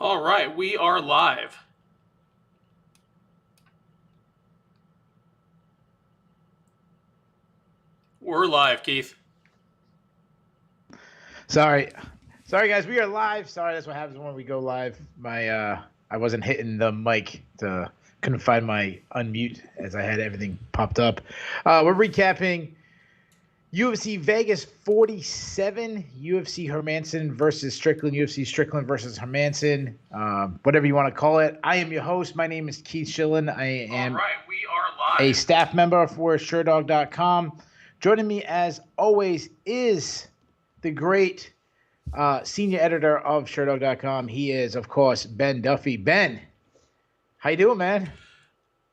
All right, we are live. We're live, Keith. Sorry, guys. We are live. Sorry, that's what happens when we go live. I wasn't hitting the mic couldn't find my unmute as I had everything popped up. We're recapping UFC Vegas 47, UFC Hermanson versus Strickland, UFC Strickland versus Hermanson, whatever you want to call it. I am your host. My name is Keith Shillan. I am We are live. a staff member for Sherdog.com. Joining me, as always, is the great senior editor of Sherdog.com. He is, of course, Ben Duffy. Ben, how you doing, man?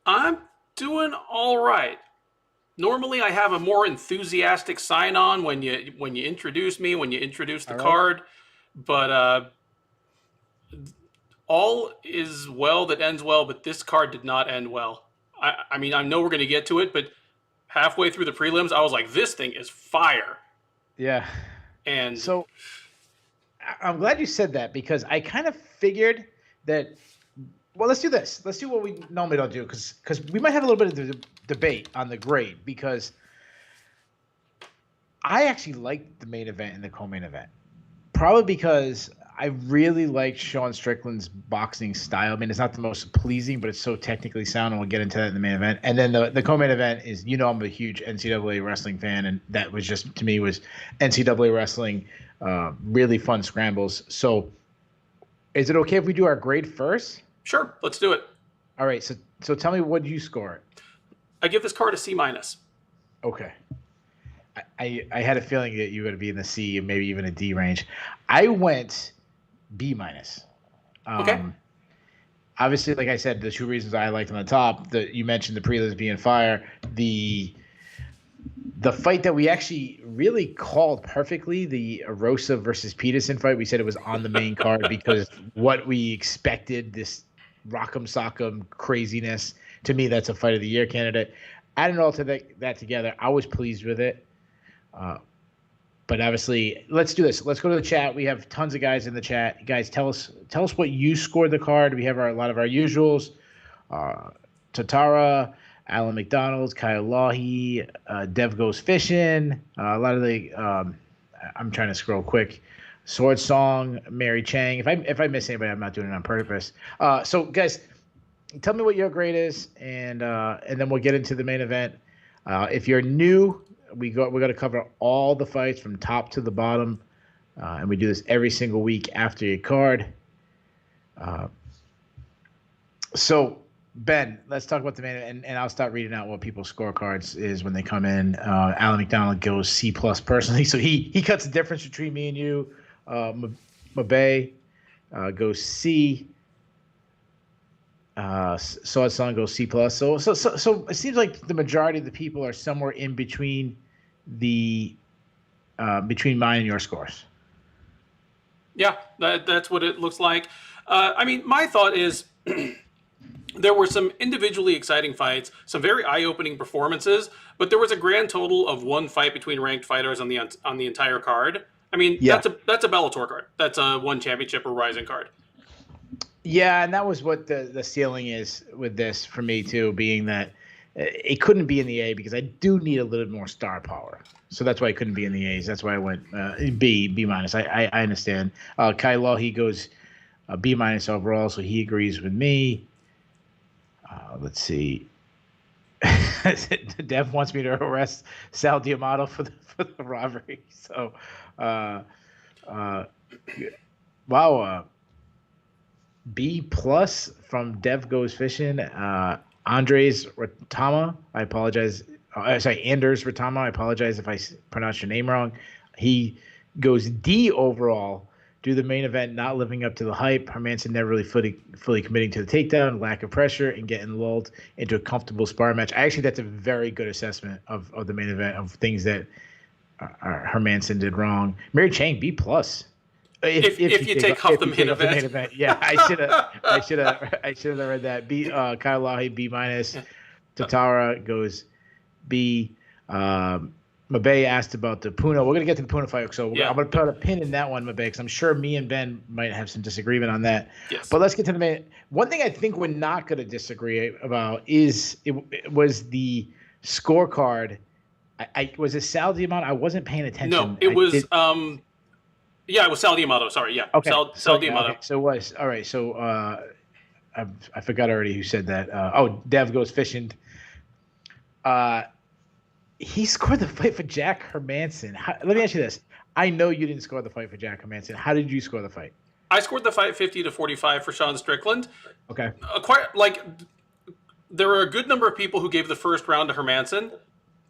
I'm doing all right. Normally, I have a more enthusiastic sign-on when you introduce me, when you introduce the card, but all is well that ends well. But this card did not end well. I mean, I know we're going to get to it, but halfway through the prelims, I was like, "This thing is fire." Yeah. And so I'm glad you said that, because I kind of figured that. Well, let's do this. Let's do what we normally don't do, because we might have a little bit of debate on the grade, because I actually liked the main event and the co-main event. Probably because I really liked Sean Strickland's boxing style. I mean, it's not the most pleasing, but it's so technically sound, and we'll get into that in the main event. And then the co-main event is, I'm a huge NCAA wrestling fan, and that was just, to me, was NCAA wrestling, really fun scrambles. So is it okay if we do our grade first? Sure, let's do it. All right, so tell me, what do you score it? I give this card a C-. Okay. I had a feeling that you were going to be in the C, maybe even a D range. I went B-. Okay. Obviously, like I said, the two reasons I liked on the top, you mentioned the prelims being fire. The fight that we actually really called perfectly, the Arosa versus Peterson fight, we said it was on the main card because what we expected, this rock'em sock'em craziness. To me, that's a fight of the year candidate. Adding all to that together, I was pleased with it. But obviously, let's do this. Let's go to the chat. We have tons of guys in the chat. Guys, tell us what you scored the card. We have a lot of our usuals. Tatara, Alan McDonald, Kyle Lahi, Dev Goes Fishing. A lot of the I'm trying to scroll quick. Sword Song, Mary Chang. If I miss anybody, I'm not doing it on purpose. So guys, tell me what your grade is, and then we'll get into the main event. If you're new, we're going to cover all the fights from top to the bottom, and we do this every single week after your card. So Ben, let's talk about the main event, and I'll start reading out what people's scorecards is when they come in. Alan McDonald goes C+ personally, so he cuts the difference between me and you. Mabe goes C. Sword Song goes C+. So it seems like the majority of the people are somewhere in between between mine and your scores. Yeah, that's what it looks like. I mean, my thought is there were some individually exciting fights, some very eye-opening performances, but there was a grand total of one fight between ranked fighters on the entire card. I mean, yeah. That's a Bellator card. That's a one championship or rising card. Yeah, and that was what the ceiling is with this for me too, being that it couldn't be in the A because I do need a little more star power. So that's why I couldn't be in the A's. That's why I went B-. I understand. Kai Law, he goes B- overall, so he agrees with me. Let's see. Dev wants me to arrest Sal Diamato for the robbery. So, wow. B+ from Dev Goes Fishing. Andres Ratama. I apologize. Anders Ratama. I apologize if I pronounced your name wrong. He goes D overall. Due to the main event not living up to the hype, Hermanson never really fully committing to the takedown, lack of pressure, and getting lulled into a comfortable spar match. Actually, that's a very good assessment of the main event, of things that Hermanson did wrong. Mary Chang, B+. If you take off the main event. Yeah, I should have read that. B. Kyle Lahi, B-. Tatara goes B. Mabe asked about the Puna. We're gonna get to the Puna fight, so Yeah. I'm gonna put a pin in that one, Mabe, because I'm sure me and Ben might have some disagreement on that. Yes. But let's get to the main. One thing I think we're not gonna disagree about is it was the scorecard. I was it Sal Diamante? I wasn't paying attention. No, it was yeah, it was Sal D'Amato. Sorry, yeah. Okay. Sal D'Amato. Okay. So it was all right. So I forgot already who said that. Dev goes fishing. He scored the fight for Jack Hermanson. Let me ask you this. I know you didn't score the fight for Jack Hermanson. How did you score the fight? I scored the fight 50-45 for Sean Strickland. Okay. There were a good number of people who gave the first round to Hermanson.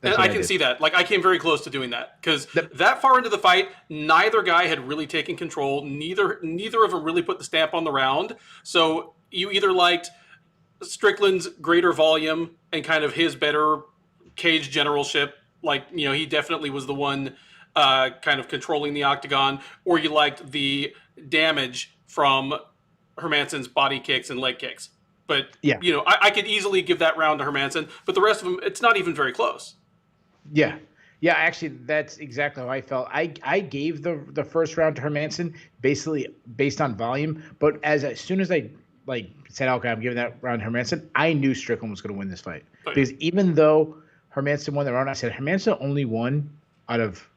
And I can see that. Like, I came very close to doing that because that far into the fight, neither guy had really taken control. Neither of them really put the stamp on the round. So you either liked Strickland's greater volume and kind of his better cage generalship. Like, he definitely was the one kind of controlling the octagon, or you liked the damage from Hermanson's body kicks and leg kicks. But, yeah, I could easily give that round to Hermanson, but the rest of them, it's not even very close. Yeah. Yeah, actually, that's exactly how I felt. I gave the first round to Hermanson basically based on volume, but as soon as I said, okay, I'm giving that round to Hermanson, I knew Strickland was going to win this fight. Right. Because even though Hermanson won the round, I said Hermanson only won out of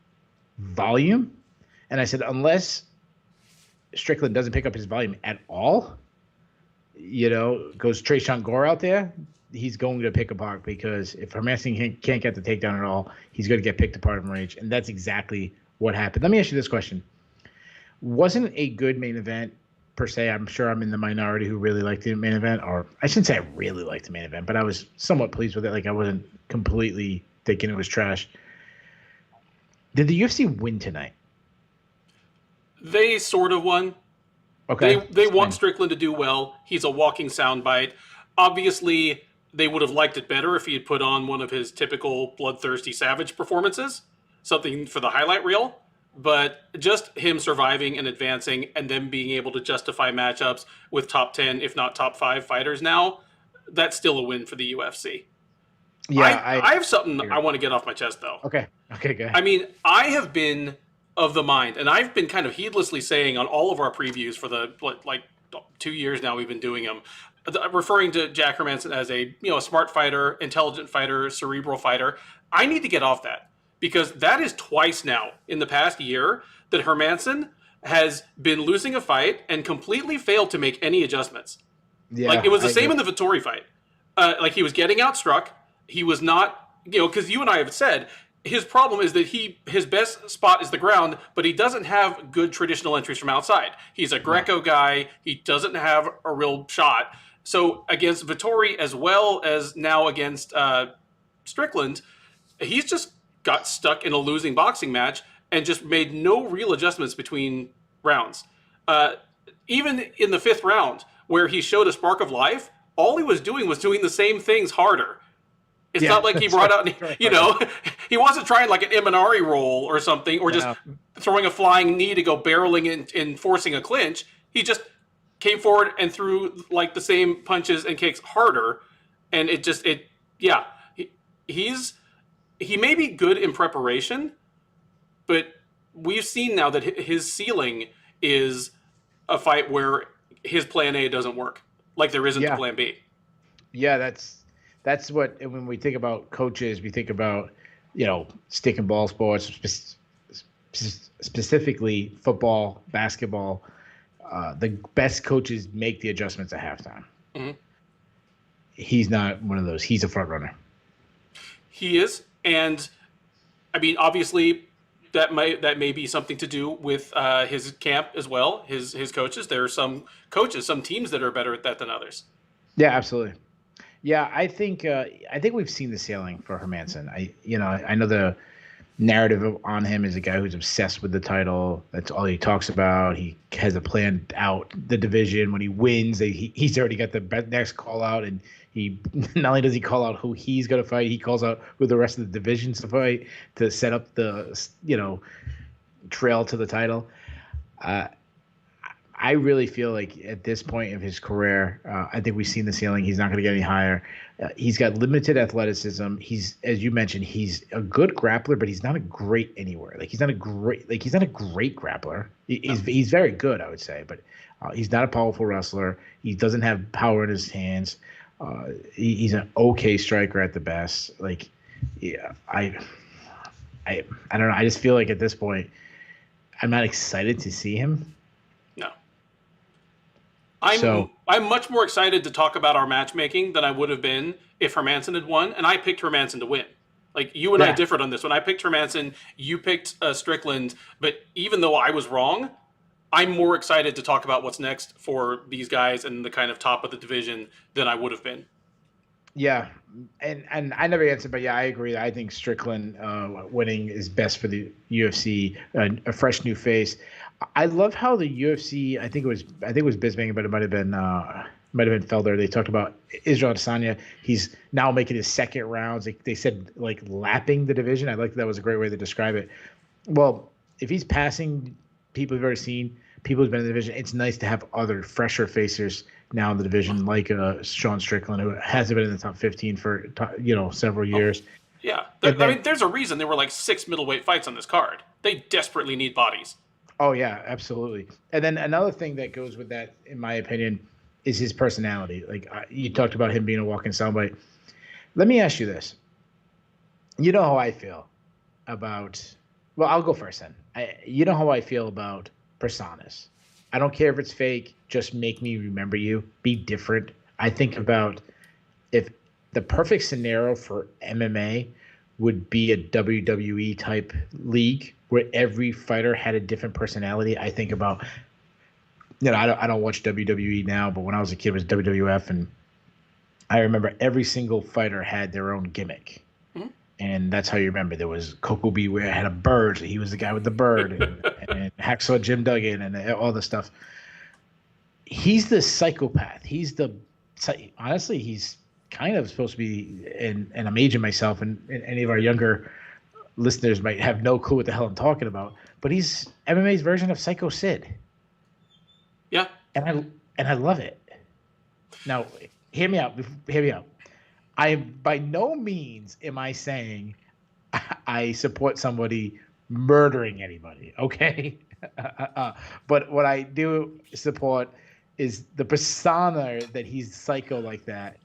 volume, and I said unless Strickland doesn't pick up his volume at all, goes Trayshawn Gore out there, he's going to pick apart, because if Hermanson can't get the takedown at all, he's going to get picked apart in range, and that's exactly what happened. Let me ask you this question. Wasn't a good main event, per se. I'm sure I'm in the minority who really liked the main event, or I shouldn't say I really liked the main event, but I was somewhat pleased with it. Like, I wasn't completely thinking it was trash. Did the UFC win tonight? They sort of won. Okay. They want Strickland to do well. He's a walking soundbite. Obviously, they would have liked it better if he had put on one of his typical bloodthirsty savage performances, something for the highlight reel. But just him surviving and advancing and then being able to justify matchups with top 10, if not top 5 fighters now, that's still a win for the UFC. Yeah, I have something I want to get off my chest, though. Okay, good. I mean, I have been of the mind, and I've been kind of heedlessly saying on all of our previews for the 2 years now we've been doing them, referring to Jack Hermanson as a smart fighter, intelligent fighter, cerebral fighter. I need to get off that, because that is twice now in the past year that Hermanson has been losing a fight and completely failed to make any adjustments. Yeah, it was the same in the Vettori fight. He was getting outstruck. He was not, because you and I have said his problem is that his best spot is the ground, but he doesn't have good traditional entries from outside. He's a Greco guy. He doesn't have a real shot. So against Vettori, as well as now against Strickland, he's just got stuck in a losing boxing match and just made no real adjustments between rounds. Even in the 5th round, where he showed a spark of life, all he was doing the same things harder. It's not like he brought out, he wasn't trying like an Imanari roll or something, or just throwing a flying knee to go barreling and forcing a clinch. He just came forward and threw like the same punches and kicks harder. And he may be good in preparation, but we've seen now that his ceiling is a fight where his plan A doesn't work, like there isn't a plan B. Yeah, that's what, when we think about coaches, we think about, stick and ball sports, specifically football, basketball. The best coaches make the adjustments at halftime. Mm-hmm. He's not one of those. He's a front runner. He is. And I mean, obviously that may be something to do with his camp as well. His coaches. There are some coaches, some teams that are better at that than others. Yeah, absolutely. Yeah, I think we've seen the ceiling for Hermanson. I know the narrative on him is a guy who's obsessed with the title. That's all he talks about. He has a plan out the division. When he wins, he's already got the next call out, and he not only does he call out who he's going to fight, he calls out who the rest of the divisions to fight to set up the trail to the title. I I really feel like at this point of his career, I think we've seen the ceiling. He's not going to get any higher. He's got limited athleticism. He's, as you mentioned, he's a good grappler, but he's not a great anywhere. Like he's not a great grappler. He's very good, I would say, but he's not a powerful wrestler. He doesn't have power in his hands. He's an okay striker at the best. Like, yeah, I don't know. I just feel like at this point, I'm not excited to see him. No. I'm much more excited to talk about our matchmaking than I would have been if Hermanson had won, and I picked Hermanson to win. Like, you and I differed on this one. I picked Hermanson, you picked Strickland, but even though I was wrong, I'm more excited to talk about what's next for these guys and the kind of top of the division than I would have been. Yeah, and I never answered, but yeah, I agree. I think Strickland winning is best for the UFC, a fresh new face. I love how the UFC. I think it was Bisping, but it might have been Felder. They talked about Israel Adesanya. He's now making his second rounds. They said like lapping the division. I like that was a great way to describe it. Well, if he's passing people we've already seen, people who've been in the division, it's nice to have other fresher facers now in the division, like Sean Strickland, who hasn't been in the top 15 for several years. Yeah, I mean, there's a reason there were like 6 middleweight fights on this card. They desperately need bodies. Oh yeah, absolutely. And then another thing that goes with that, in my opinion, is his personality. Like you talked about him being a walking soundbite. Let me ask you this. You know how I feel about. Well, I'll go first then. You know how I feel about personas. I don't care if it's fake. Just make me remember you. Be different. I think about if the perfect scenario for MMA would be a WWE type league where every fighter had a different personality. I think about, I don't watch WWE now, but when I was a kid, it was WWF, and I remember every single fighter had their own gimmick. And that's how you remember. There was Coco Beware had a bird. So he was the guy with the bird. And Hacksaw Jim Duggan and all the stuff. He's the psychopath. Honestly, he's kind of supposed to be, and I'm aging myself, and any of our younger listeners might have no clue what the hell I'm talking about, but he's MMA's version of Psycho Sid. Yeah. And I love it. Now, hear me out. I by no means am I saying I support somebody murdering anybody, okay? But what I do support is the persona that he's psycho like that,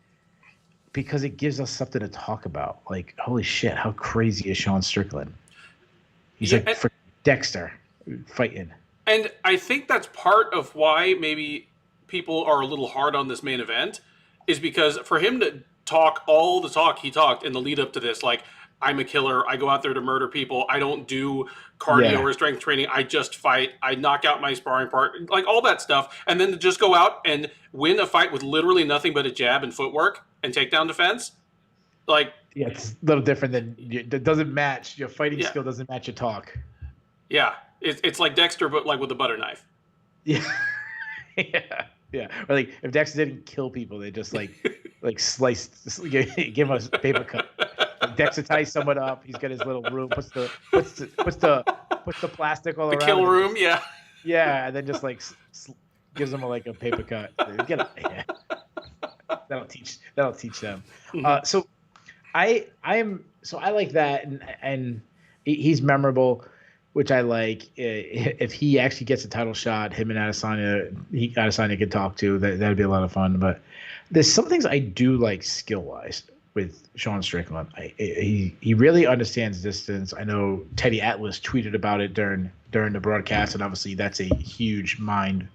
because it gives us something to talk about. Like, holy shit, how crazy is Sean Strickland? He's for Dexter fighting. And I think that's part of why maybe people are a little hard on this main event, is because for him to talk all the talk he talked in the lead up to this, like, I'm a killer, I go out there to murder people, I don't do cardio or strength training, I just fight, I knock out my sparring partner, like all that stuff, and then to just go out and win a fight with literally nothing but a jab and footwork and takedown defense, like... Yeah, it's a little different than... It doesn't match. Your fighting skill doesn't match your talk. Yeah, it's like Dexter, but like with a butter knife. Yeah. Yeah. Or like, if Dexter didn't kill people, they just like slice, give him a paper cut. Dexter ties someone up. He's got his little room. Puts the plastic all around. The kill room, yeah. Yeah, and then just like gives them a paper cut. Get up. Yeah. That'll teach them. Mm-hmm. So I like that, and he's memorable, which I like. If he actually gets a title shot, him and Adesanya could talk to. That'd be a lot of fun. But there's some things I do like skill wise with Sean Strickland. He really understands distance. I know Teddy Atlas tweeted about it during the broadcast, and obviously that's a huge mind.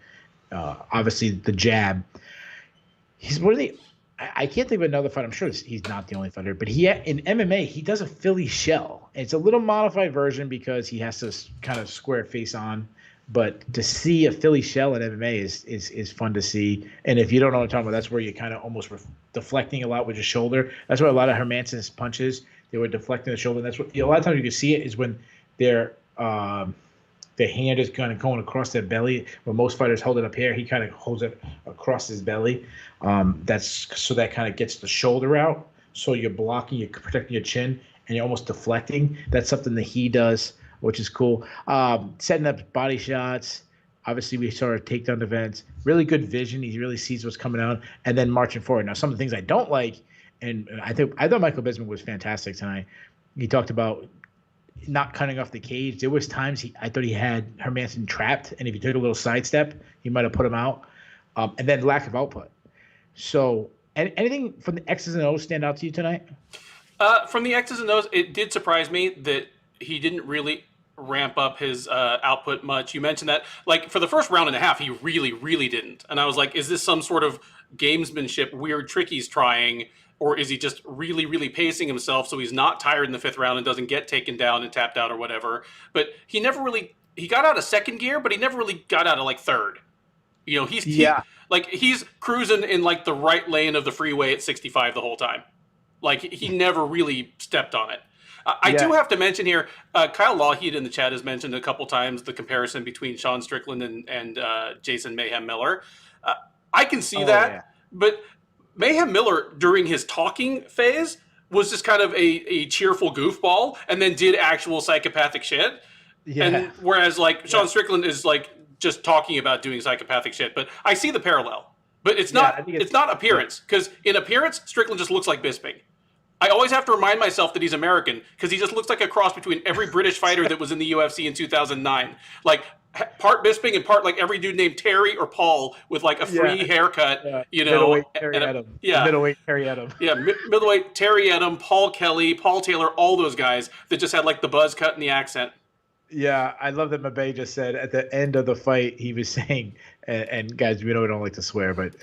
Obviously the jab. He's one of the. I can't think of another fighter. I'm sure he's not the only fighter, but in MMA he does a Philly shell. It's a little modified version because he has to kind of square face on. But to see a Philly shell in MMA is fun to see. And if you don't know what I'm talking about, that's where you're kind of almost deflecting a lot with your shoulder. That's where a lot of Hermansson's punches, they were deflecting the shoulder. And that's what a lot of times you can see it is when their hand is kind of going across their belly. When most fighters hold it up here, he kind of holds it across his belly. That kind of gets the shoulder out. So you're protecting your chin, and you're almost deflecting. That's something that he does, which is cool. Setting up body shots, Obviously, we saw a takedown defense, really good vision. He really sees what's coming out, and then marching forward. Now, some of the things I don't like, and I thought Michael Bisping was fantastic tonight. He talked about not cutting off the cage. There was times I thought he had Hermanson trapped, and if he took a little sidestep, he might have put him out. And then lack of output. So, anything from the X's and O's stand out to you tonight? From the X's and O's, it did surprise me that he didn't really ramp up his output much. You mentioned that, like, for the first round and a half, he really, really didn't. And I was like, is this some sort of gamesmanship, weird trick he's trying, or is he just really, really pacing himself so he's not tired in the fifth round and doesn't get taken down and tapped out or whatever? But he never really, he got out of second gear, but he never really got out of, like, third. You know, he's cruising in, like, the right lane of the freeway at 65 the whole time. Like, he never really stepped on it. I do have to mention here, Kyle Lougheed in the chat has mentioned a couple times the comparison between Sean Strickland and Jason Mayhem Miller. I can see that, but Mayhem Miller, during his talking phase, was just kind of a cheerful goofball and then did actual psychopathic shit. Yeah. And whereas, like, Sean Strickland is, like, just talking about doing psychopathic shit. But I see the parallel. But it's not it's not appearance, because in appearance, Strickland just looks like Bisping. I always have to remind myself that he's American, because he just looks like a cross between every British fighter that was in the UFC in 2009. Like, part Bisping and part, like, every dude named Terry or Paul with, like, a free haircut, you know. Middleweight Terry Edom. Middleweight Terry Edom. Yeah, middleweight Terry Edom, Paul Kelly, Paul Taylor, all those guys that just had, like, the buzz cut and the accent. Yeah, I love that Mabe just said at the end of the fight, he was saying, and guys, we know we don't like to swear, but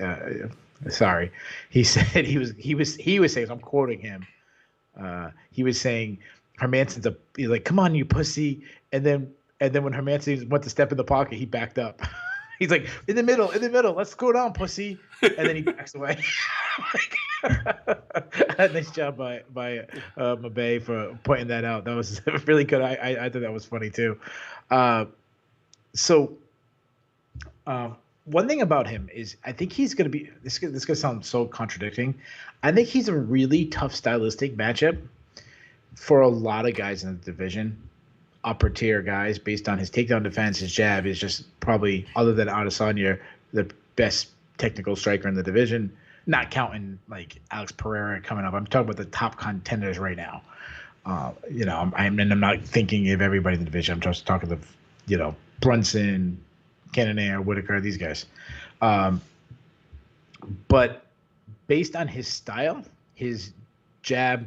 sorry, he said he was saying, I'm quoting him. He was saying, Hermanson's he's like, come on, you pussy, and then when Hermanson went to step in the pocket, he backed up. He's like, in the middle, let's go down, pussy, and then he backs away. Nice job by Mabe for pointing that out. That was really good. I thought that was funny too. So one thing about him is I think he's going to be – this is going to sound so contradicting. I think he's a really tough stylistic matchup for a lot of guys in the division, upper tier guys, based on his takedown defense. His jab is just probably, other than Adesanya, the best technical striker in the division. Not counting, like, Alex Pereira coming up. I'm talking about the top contenders right now. You know, I'm not thinking of everybody in the division. I'm just talking of, you know, Brunson, Cannonier, Whitaker, these guys. But based on his style, his jab,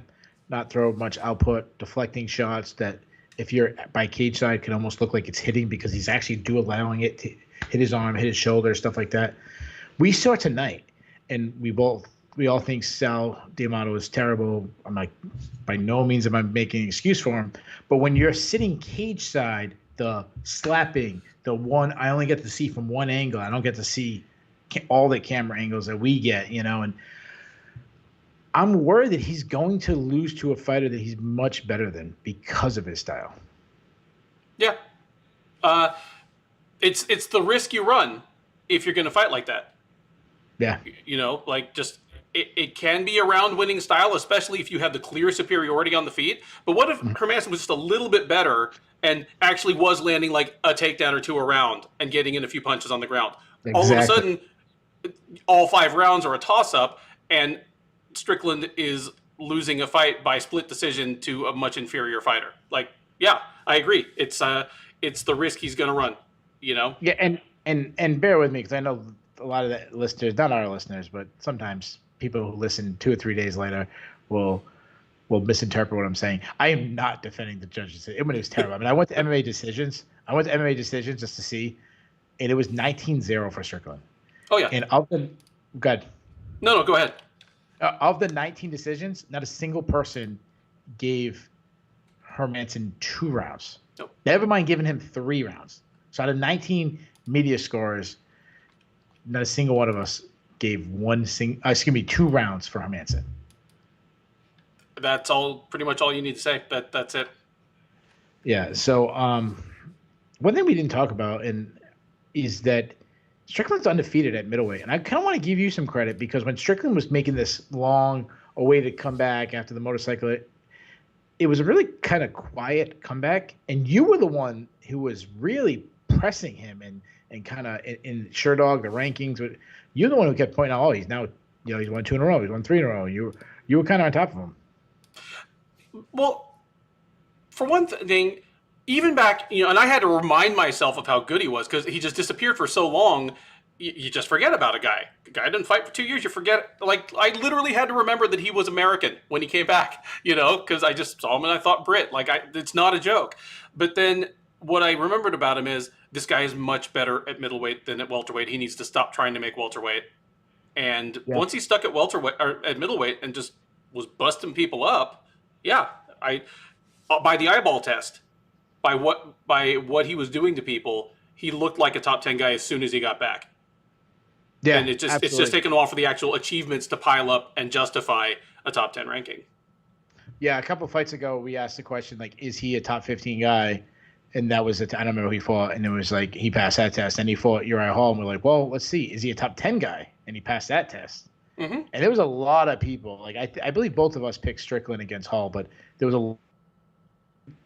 not throw much output, deflecting shots that if you're by cage side can almost look like it's hitting because he's actually allowing it to hit his arm, hit his shoulder, stuff like that. We saw tonight. And we all think Sal D'Amato is terrible. I'm like, by no means am I making an excuse for him. But when you're sitting cage side, the slapping, the one I only get to see from one angle. I don't get to see all the camera angles that we get, you know. And I'm worried that he's going to lose to a fighter that he's much better than because of his style. Yeah, it's the risk you run if you're going to fight like that. Yeah. You know, like, just it can be a round-winning style, especially if you have the clear superiority on the feet. But what if Hermanson was just a little bit better and actually was landing, like, a takedown or two a round and getting in a few punches on the ground? Exactly. All of a sudden, all 5 rounds are a toss-up, and Strickland is losing a fight by split decision to a much inferior fighter. Like, yeah, I agree. It's the risk he's going to run, you know? Yeah, and bear with me, because I know – a lot of the listeners, not our listeners, but sometimes people who listen 2 or 3 days later will misinterpret what I'm saying. I am not defending the judges. It was terrible. I mean, I went to MMA decisions. Just to see, and it was 19-0 for Strickland. Oh, yeah. And of the – good. No, go ahead. Of the 19 decisions, not a single person gave Hermanson 2 rounds. Nope. Never mind giving him 3 rounds. So out of 19 media scores – not a single one of us gave 2 rounds for Hermanson. That's pretty much all you need to say. That's it. Yeah. So one thing we didn't talk about is that Strickland's undefeated at middleweight, and I kind of want to give you some credit because when Strickland was making this long awaited comeback after the motorcycle, it was a really kind of quiet comeback, and you were the one who was really pressing him and kind of in Sherdog, the rankings. You're the one who kept pointing out, oh, he's now, he's won 2 in a row. He's won 3 in a row. You were kind of on top of him. Well, for one thing, even back, and I had to remind myself of how good he was because he just disappeared for so long. You just forget about a guy. The guy didn't fight for 2 years. You forget. Like, I literally had to remember that he was American when he came back, because I just saw him and I thought Brit. Like, it's not a joke. But then what I remembered about him is this guy is much better at middleweight than at welterweight. He needs to stop trying to make welterweight. And once he stuck at welterweight or at middleweight and just was busting people up, by the eyeball test, by what he was doing to people, he looked like a top 10 guy as soon as he got back. Yeah, and it's just taken a while for the actual achievements to pile up and justify a top 10 ranking. Yeah, a couple of fights ago, we asked the question, like, is he a top 15 guy? And that was I don't remember who he fought, and it was like he passed that test, and he fought Uriah Hall, and we're like, well, let's see, is he a top 10 guy? And he passed that test. Mm-hmm. And there was a lot of people, like I believe both of us picked Strickland against Hall, but there was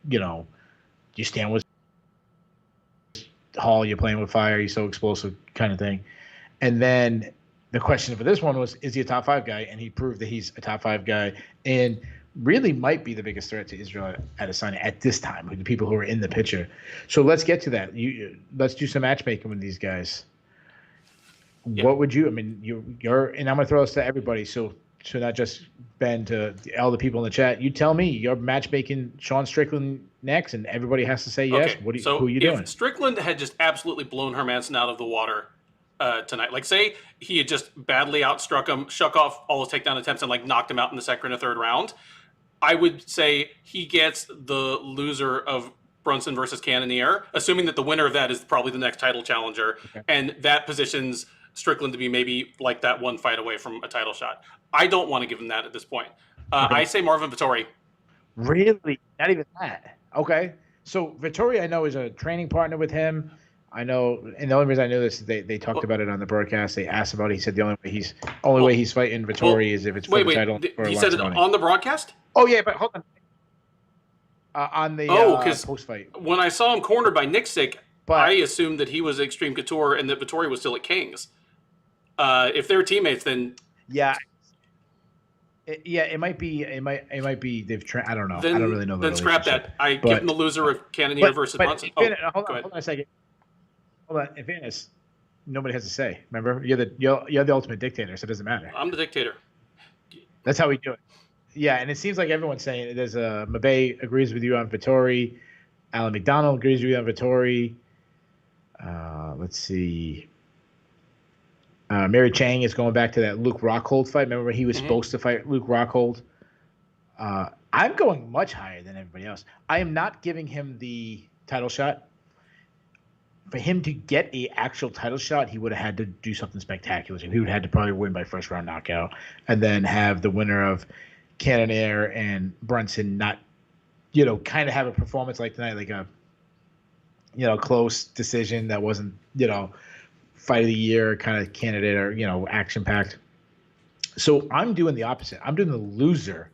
you stand with Hall, you're playing with fire, he's so explosive kind of thing. And then the question for this one was, is he a top 5 guy? And he proved that he's a top 5 guy and really might be the biggest threat to Israel Adesanya at this time, with the people who are in the picture. So let's get to that. Let's do some matchmaking with these guys. Yeah. What would you, you're, and I'm going to throw this to everybody. So not just Ben, to all the people in the chat. You tell me, you're matchmaking Sean Strickland next, and everybody has to say yes. Okay. Who are you doing? If Strickland had just absolutely blown Hermanson out of the water tonight, like say he had just badly outstruck him, shuck off all his takedown attempts, and like knocked him out in the second or third round, I would say he gets the loser of Brunson versus Cannonier, assuming that the winner of that is probably the next title challenger, and that positions Strickland to be maybe like that one fight away from a title shot. I don't want to give him that at this point. I say Marvin Vettori. Really? Not even that? Okay. So Vettori, I know, is a training partner with him. I know, and the only reason I know this is they talked about it on the broadcast. They asked about it. He said the only way he's fighting Vettori is if it's for the title. He said it on the broadcast? Oh yeah, but hold on. On the post fight, when I saw him cornered by Nixick, I assumed that he was Extreme Couture and that Vettori was still at King's. If they're teammates, then it might be. It might be. I don't know. I don't really know. Then scrap that. Give him the loser of Cannonier versus Brunson. Hold on a second. Hold on. In fairness, nobody has to say. Remember, you're the ultimate dictator, so it doesn't matter. I'm the dictator. That's how we do it. Yeah, and it seems like everyone's saying there's Mabe agrees with you on Vettori. Alan McDonald agrees with you on Vettori. Let's see. Mary Chang is going back to that Luke Rockhold fight. Remember he was supposed to fight Luke Rockhold? I'm going much higher than everybody else. I am not giving him the title shot. For him to get a actual title shot, he would have had to do something spectacular. He would have had to probably win by first round knockout, and then have the winner of Cannonier and Brunson not, kind of have a performance like tonight, like a, close decision that wasn't, fight of the year kind of candidate or, action packed. So I'm doing the opposite. I'm doing the loser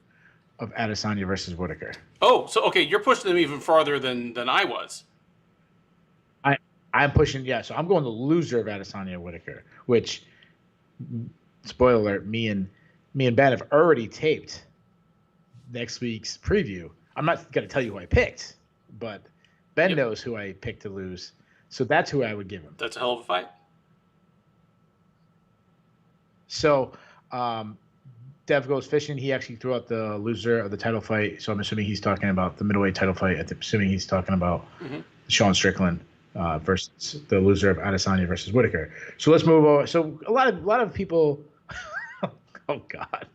of Adesanya versus Whitaker. Oh, so okay, you're pushing them even farther than I was. I'm pushing, so I'm going the loser of Adesanya Whitaker, which, spoiler alert, me and Ben have already taped next week's preview. I'm not going to tell you who I picked, but Ben knows who I picked to lose. So that's who I would give him. That's a hell of a fight. So Dev goes fishing. He actually threw out the loser of the title fight. So I'm assuming he's talking about the middleweight title fight. I'm assuming he's talking about Sean Strickland versus the loser of Adesanya versus Whitaker. So let's move over. So a lot of people. Oh God.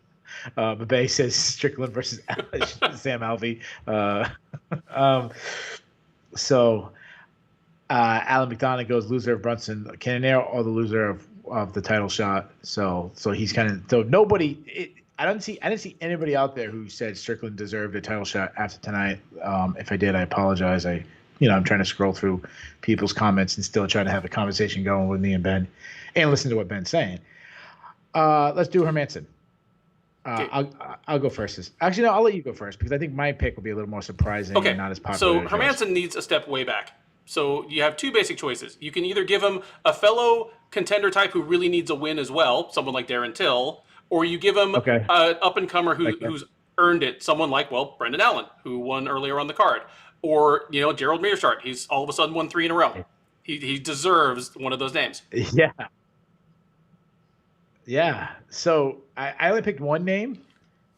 Babe says Strickland versus Sam Alvey. So Alan McDonough goes loser of Brunson Cannonier or the loser of the title shot. So he's kind of nobody. I didn't see anybody out there who said Strickland deserved a title shot after tonight. If I did, I apologize. I'm trying to scroll through people's comments and still trying to have a conversation going with me and Ben, and listen to what Ben's saying. Let's do Hermanson. I'll go first. Actually, no, I'll let you go first because I think my pick will be a little more surprising and not as popular. So Hermanson needs a step way back. So you have two basic choices. You can either give him a fellow contender type who really needs a win as well, someone like Darren Till, or you give him Okay. an up and comer Okay. who's earned it, someone like, well, Brendan Allen, who won earlier on the card, or Gerald Meerschaert. He's all of a sudden won 3 in a row. He deserves one of those names. Yeah. Yeah. So I only picked one name,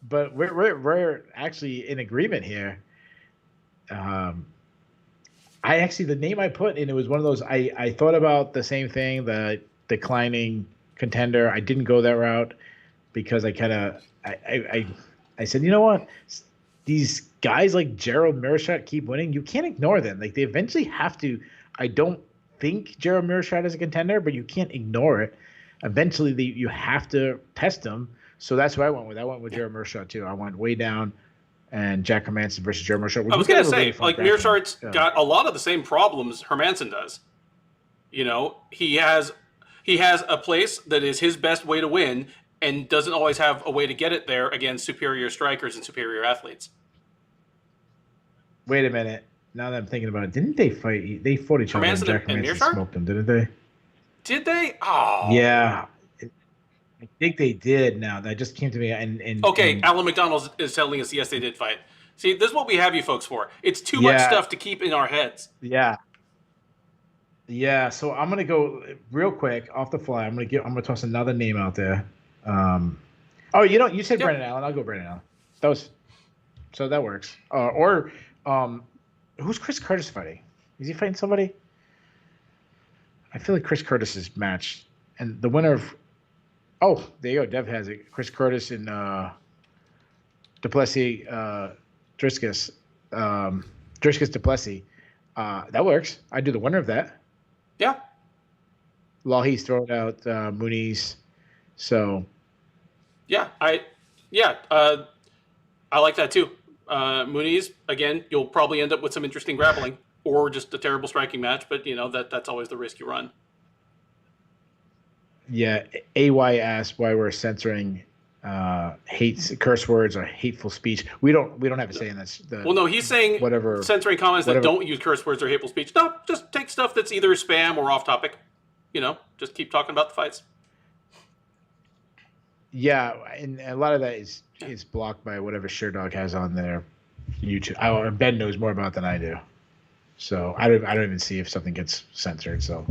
but we're actually in agreement here. The name I put in, it was one of those, I thought about the same thing, the declining contender. I didn't go that route because I said, you know what? These guys like Gerald Meerschaert keep winning. You can't ignore them. Like, they eventually have to. I don't think Gerald Meerschaert is a contender, but you can't ignore it. Eventually, you have to test them. So that's what I went with. I went with Gerald Meerschaert too. I went way down, and Jack Hermanson versus Gerald Meerschaert. I was going to say, like, Meerschaert's got a lot of the same problems Hermanson does. He has a place that is his best way to win, and doesn't always have a way to get it there against superior strikers and superior athletes. Wait a minute. Now that I'm thinking about it, didn't they fight? They fought each other, and Jack Hermanson smoked them, didn't they? Did they? Oh. Yeah. I think they did. Now that just came to me. And Alan McDonald is telling us, yes, they did fight. See, this is what we have you folks for. It's too much stuff to keep in our heads. Yeah. Yeah. So I'm gonna go real quick off the fly. I'm gonna toss another name out there. You said Brendan Allen. I'll go Brendan Allen. That works. Who's Chris Curtis fighting? Is he fighting somebody? I feel like Chris Curtis's match, and the winner of. Oh, there you go. Dev has it. Chris Curtis and Duplessis, Driscus, Driscus Duplessis. That works. I do the winner of that. Yeah. Lahey's throwing out Muniz. So. Yeah, I like that too. Muniz, again, you'll probably end up with some interesting grappling or just a terrible striking match, but that's always the risk you run. Yeah, AY asked why we're censoring curse words or hateful speech. We don't have a say in this. Well, no, he's saying censoring comments that don't use curse words or hateful speech. No, just take stuff that's either spam or off topic. Just keep talking about the fights. Yeah, and a lot of that is blocked by whatever Sherdog has on their YouTube. Ben knows more about it than I do, so I don't even see if something gets censored. So,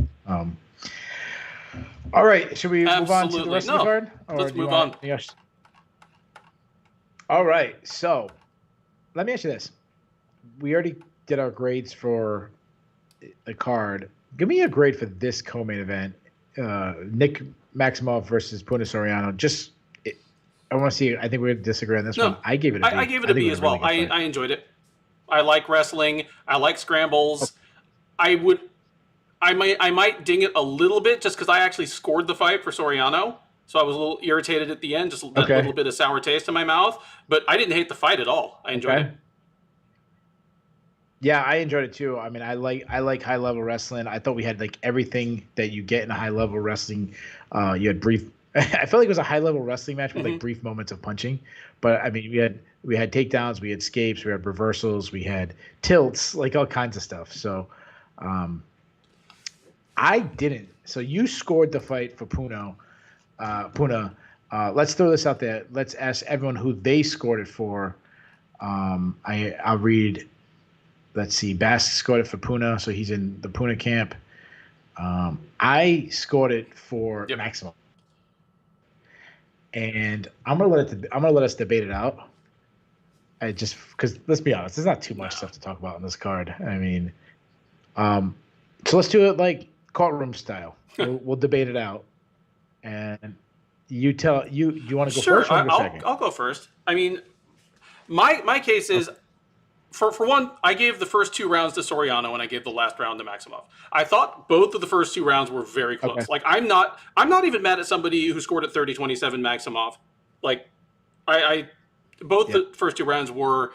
all right, should we move on to the rest of the card? Let's move on. Yes. All right, so let me ask you this: we already did our grades for the card. Give me a grade for this co-main event: Nick Maximov versus Puna Soriano. I want to see. I think we're going to disagree on this one. I gave it a B. I gave it a B as well. Really I enjoyed it. I like wrestling. I like scrambles. I might ding it a little bit just because I actually scored the fight for Soriano. So I was a little irritated at the end, just that little bit of sour taste in my mouth. But I didn't hate the fight at all. I enjoyed it. Yeah, I enjoyed it too. I mean, I like high level wrestling. I thought we had like everything that you get in a high level wrestling. You had brief. I felt like it was a high level wrestling match with like brief moments of punching. But I mean, we had takedowns, we had escapes, we had reversals, we had tilts, like all kinds of stuff. So, I didn't. So you scored the fight for Puna. Let's throw this out there. Let's ask everyone who they scored it for. I'll read. Let's see. Bask scored it for Puna, so he's in the Puna camp. I scored it for Maximum, and I'm gonna let us debate it out. I just because let's be honest, there's not too much stuff to talk about on this card. I mean, so let's do it like courtroom style. We'll debate it out, and you tell you want to go first or go second? I'll go first. I mean, my case is. For one, I gave the first 2 rounds to Soriano and I gave the last round to Maximov. I thought both of the first 2 rounds were very close. Okay. Like I'm not even mad at somebody who scored at 30-27 Maximov. Like the first 2 rounds were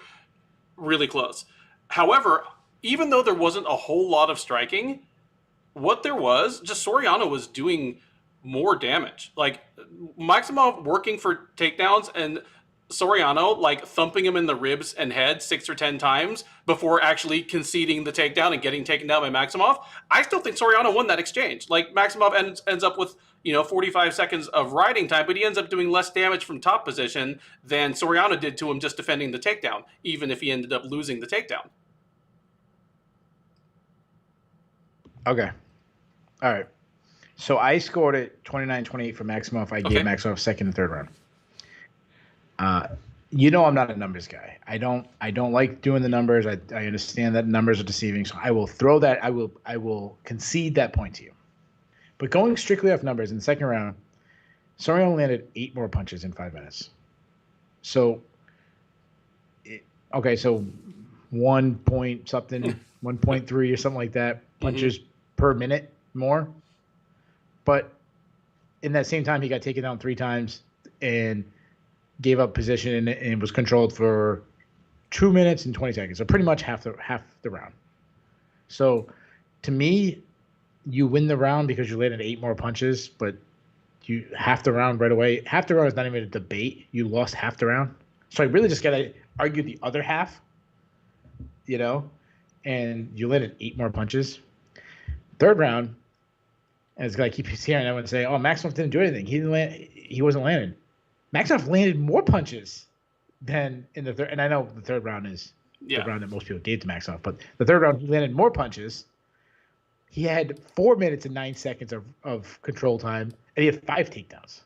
really close. However, even though there wasn't a whole lot of striking, what there was, just Soriano was doing more damage. Like Maximov working for takedowns and Soriano like thumping him in the ribs and head 6 or 10 times before actually conceding the takedown and getting taken down by Maximov. I still think Soriano won that exchange. Like Maximov ends up with 45 seconds of riding time, but he ends up doing less damage from top position than Soriano did to him just defending the takedown, even if he ended up losing the takedown. Okay. All right. So I scored it 29-28 for Maximov. I gave Maximov second and third round. I'm not a numbers guy. I don't like doing the numbers. I understand that numbers are deceiving, so I will throw that. I will concede that point to you. But going strictly off numbers in the second round, Soriano landed 8 more punches in 5 minutes. So, so 1 point something, 1.3 or something like that punches per minute more. But in that same time, he got taken down 3 times and gave up position and was controlled for 2 minutes and 20 seconds. So pretty much half the round. So to me, you win the round because you landed 8 more punches, but you half the round right away. Half the round is not even a debate. You lost half the round. So I really just got to argue the other half, and you landed 8 more punches. Third round, and it's like I keep hearing everyone say, "Oh, Maximov didn't do anything. He wasn't landing." Maximov landed more punches than in the third. And I know the third round is the round that most people gave to Maximov, but the third round he landed more punches. He had 4 minutes and 9 seconds of control time, and he had 5 takedowns.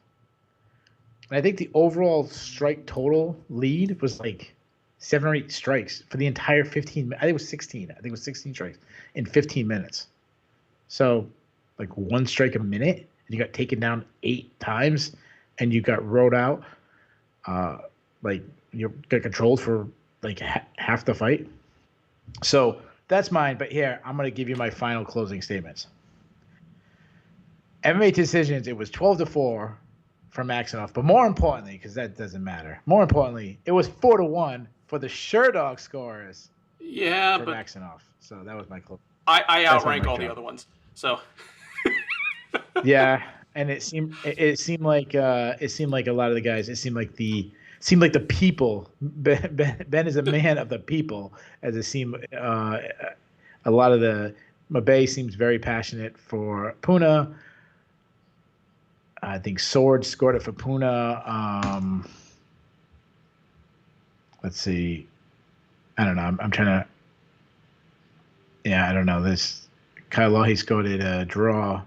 And I think the overall strike total lead was like 7 or 8 strikes for the entire 15. I think it was 16. I think it was 16 strikes in 15 minutes. So, like 1 strike a minute, and you got taken down 8 times, and you got rode out. You got controlled for like half the fight. So that's mine. But here, I'm going to give you my final closing statements. MMA decisions, it was 12-4 for Maximov. But more importantly, because that doesn't matter, more importantly, it was 4-1 for the Sherdog scorers. Yeah, for but Maximov. So that was my close. I outrank all the other ones. So yeah, and it seemed like a lot of the guys. It seemed like the people. Ben is a man of the people, as it seemed. A lot of the Mabe seems very passionate for Puna. I think Sword scored it for Puna. Let's see. I don't know. I'm trying to. Yeah, I don't know. This Kyle Lahi scored it a draw.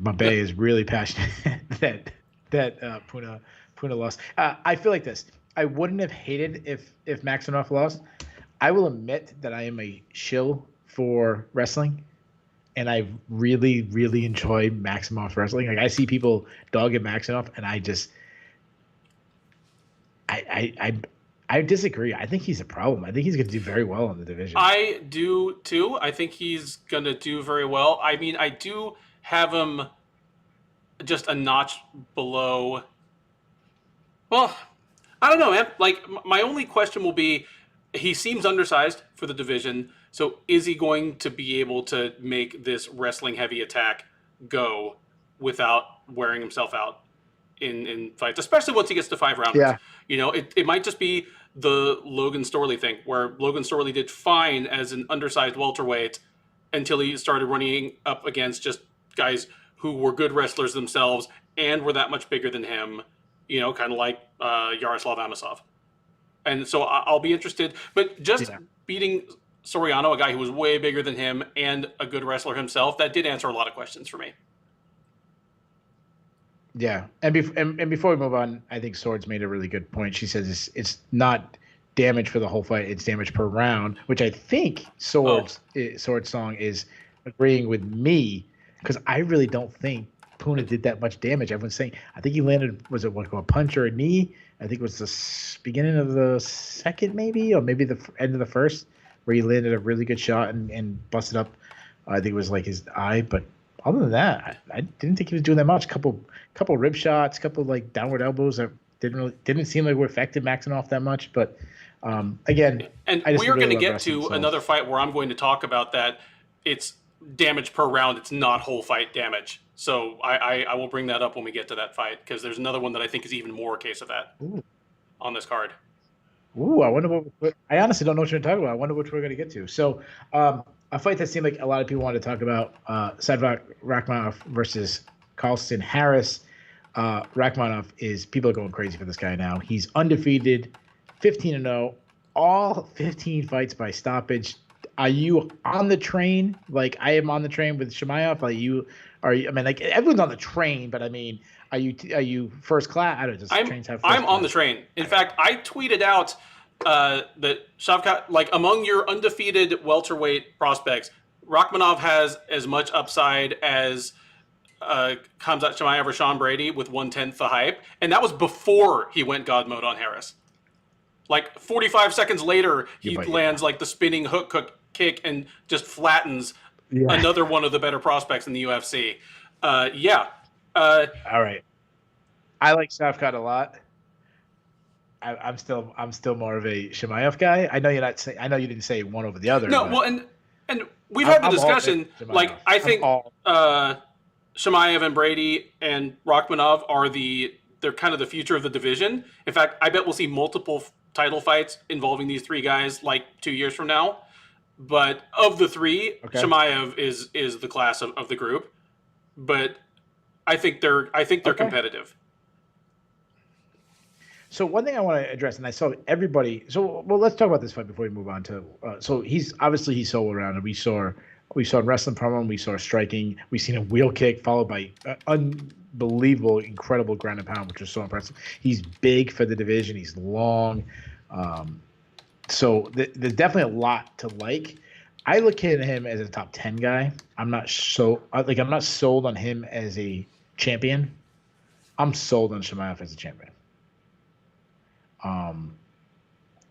Mabe is really passionate that Puna lost. I feel like this. I wouldn't have hated if Maximov lost. I will admit that I am a shill for wrestling, and I really, really enjoy Maximov wrestling. Like I see people dogging Maximov, and I disagree. I think he's a problem. I think he's going to do very well in the division. I do too. I think he's going to do very well. I mean, I do have him just a notch below. Well, I don't know, man. Like, my only question will be, he seems undersized for the division, so is he going to be able to make this wrestling-heavy attack go without wearing himself out in fights, especially once he gets to 5 rounders? Yeah. It might just be the Logan Storley thing, where Logan Storley did fine as an undersized welterweight until he started running up against just guys who were good wrestlers themselves and were that much bigger than him, kind of like Yaroslav Amosov. And so I'll be interested. But just beating Soriano, a guy who was way bigger than him and a good wrestler himself, that did answer a lot of questions for me. Yeah, and before we move on, I think Swords made a really good point. She says it's not damage for the whole fight; it's damage per round, which I think Swords song is agreeing with me, because I really don't think Puna did that much damage. Everyone's saying I think he landed a punch or a knee. I think it was the beginning of the second, maybe, or maybe the end of the first, where he landed a really good shot and busted up. I think it was like his eye, but other than that, I didn't think he was doing that much. Couple rib shots, couple like downward elbows that didn't seem like were affected Maximov that much. But again, and we are going to get to another fight where I'm going to talk about that. It's damage per round. It's not whole fight damage. So I will bring that up when we get to that fight, because there's another one that I think is even more a case of that Ooh. on this card. Ooh, I wonder what. I honestly don't know what you're talking about. I wonder which we're going to get to. So, a fight that seemed like a lot of people wanted to talk about: Sadvak Rakhmonov versus Carlston Harris. Rakhmonov is people are going crazy for this guy now. He's undefeated, 15-0, all 15 fights by stoppage. Are you on the train? Like I am on the train with Chimaev. Like you are. I mean, like everyone's on the train, but I mean, are you first class? I don't know. Does trains have first I'm on the class? train. In fact, I tweeted out that Shavkat, like among your undefeated welterweight prospects, Rachmanov has as much upside as Khamzat Chimaev or Sean Brady with 1/10 the hype, and that was before he went God mode on Harris. Like 45 seconds later, he lands like the spinning hook kick and just flattens another one of the better prospects in the UFC. Yeah. All right. I like Safkat a lot. I'm still more of a Chimaev guy. I know you're not. I know you didn't say one over the other. No, well, and we've had the discussion. Like I think Chimaev and Brady and Rachmanov they're kind of the future of the division. In fact, I bet we'll see multiple title fights involving these three guys like 2 years from now. But of the three, Chimaev is the class of the group. But I think they're competitive. So one thing I want to address, and I saw everybody. So let's talk about this fight before we move on to. So he's solo rounded. We saw wrestling from him. We saw striking. We seen a wheel kick followed by unbelievable, incredible ground and pound, which was so impressive. He's big for the division. He's long. So there's definitely a lot to like. I look at him as a top 10 guy. I'm not sold on him as a champion. I'm sold on Chimaev as a champion.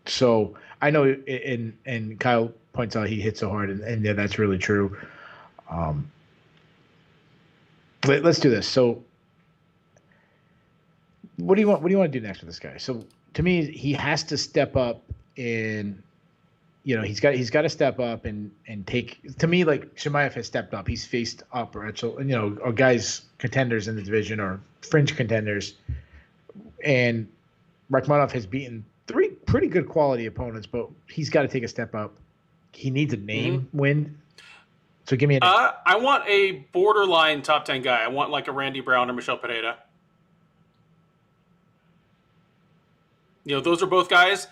So I know, and Kyle points out he hits so hard, and yeah, that's really true. Let's do this. So, what do you want to do next with this guy? So, to me, he has to step up in. He's got to step up and take. To me, like Chimaev has stepped up. He's faced upper echelon, or guys contenders in the division or fringe contenders, and Rakhmonov has beaten 3 pretty good quality opponents, but he's got to take a step up. He needs a name win. So give me a name. I want a borderline top 10 guy. I want like a Randy Brown or Michel Pereira. Those are both guys.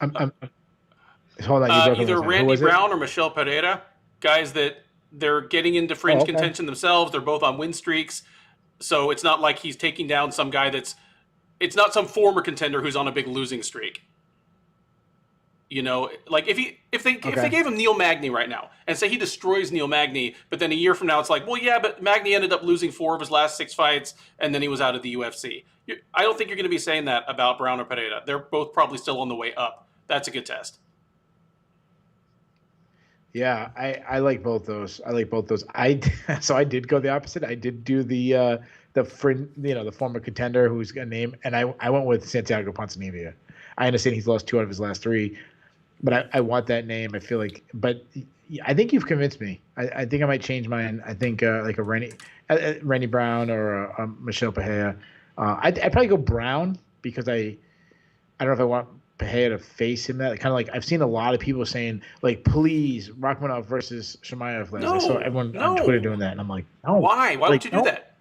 Hold on, either Randy Brown or Michel Pereira, guys that they're getting into fringe contention themselves. They're both on win streaks. So it's not like he's taking down some guy it's not some former contender who's on a big losing streak. Like if they gave him Neil Magny right now and say he destroys Neil Magny, but then a year from now it's like, well, yeah, but Magny ended up losing 4 of his last 6 fights and then he was out of the UFC. I don't think you're going to be saying that about Brown or Pereira. They're both probably still on the way up. That's a good test. Yeah, I like both those. So I did go the opposite. I did do the former contender who's got a name, and I went with Santiago Ponzinibbio. I understand he's lost 2 out of his last 3, but I want that name. I feel like, but I think you've convinced me. I think I might change mine. I think like a Randy Brown or a Michel Pereira. I'd probably go Brown because I don't know if I want Pereira to face him. That kind of like I've seen a lot of people saying like, please Rachmanov versus Chimaev. I saw everyone on Twitter doing that, and I'm like, no. Why? Why would you do that?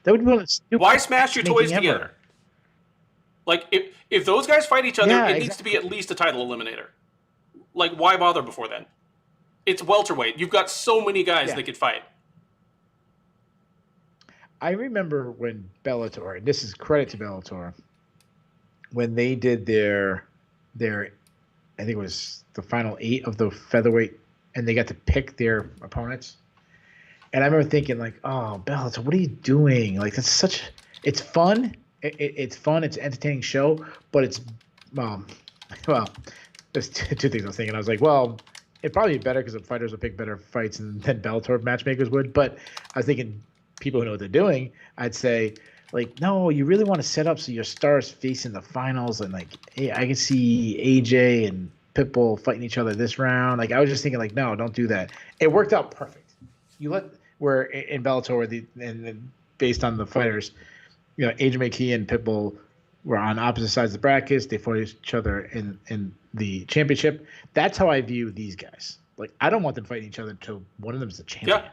That would be one of the stupid. Why smash your toys together? Like if those guys fight each other, it needs to be at least a title eliminator. Like why bother before then? It's welterweight. You've got so many guys that could fight. I remember when Bellator, and this is credit to Bellator, when they did their I think it was the final 8 of the featherweight, and they got to pick their opponents. And I remember thinking like, oh, Bellator, what are you doing? Like it's fun. It's fun. It's an entertaining show, but it's, well, there's 2 things I was thinking. I was like, well, it'd probably be better because the fighters would pick better fights than Bellator matchmakers would. But I was thinking people who know what they're doing, I'd say, like, no, you really want to set up so your stars facing the finals, and like, hey, I can see AJ and Pitbull fighting each other this round. Like, I was just thinking, like, no, don't do that. It worked out perfect. you let where in Bellator and based on the fighters, Adrian McKee and Pitbull were on opposite sides of the brackets. They fought each other in the championship. That's how I view these guys. Like, I don't want them fighting each other until one of them is the champion. Yeah,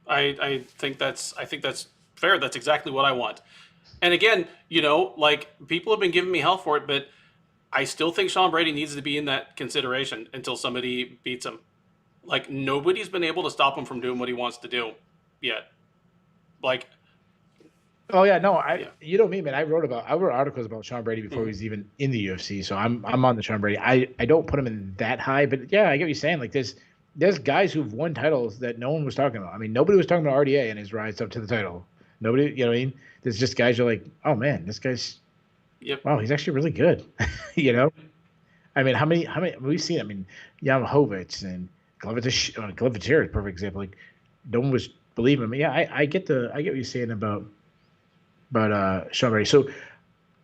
I think that's fair. That's exactly what I want. And again, like people have been giving me hell for it, but I still think Sean Brady needs to be in that consideration until somebody beats him. Like nobody's been able to stop him from doing what he wants to do yet. Like, oh yeah, no, you know me, man. I wrote articles about Sean Brady before he was even in the UFC, so I'm on the Sean Brady. I don't put him in that high, but yeah, I get what you're saying. Like there's guys who've won titles that no one was talking about. I mean, nobody was talking about RDA and his rise up to the title. Nobody, you know what I mean? There's just guys you're like, oh man, this guy's, wow, he's actually really good. I mean, how many we've seen? I mean, Yamahovitz and Glover is a perfect example. Like no one was believing him. Yeah, I get what you're saying about Sean Brady. So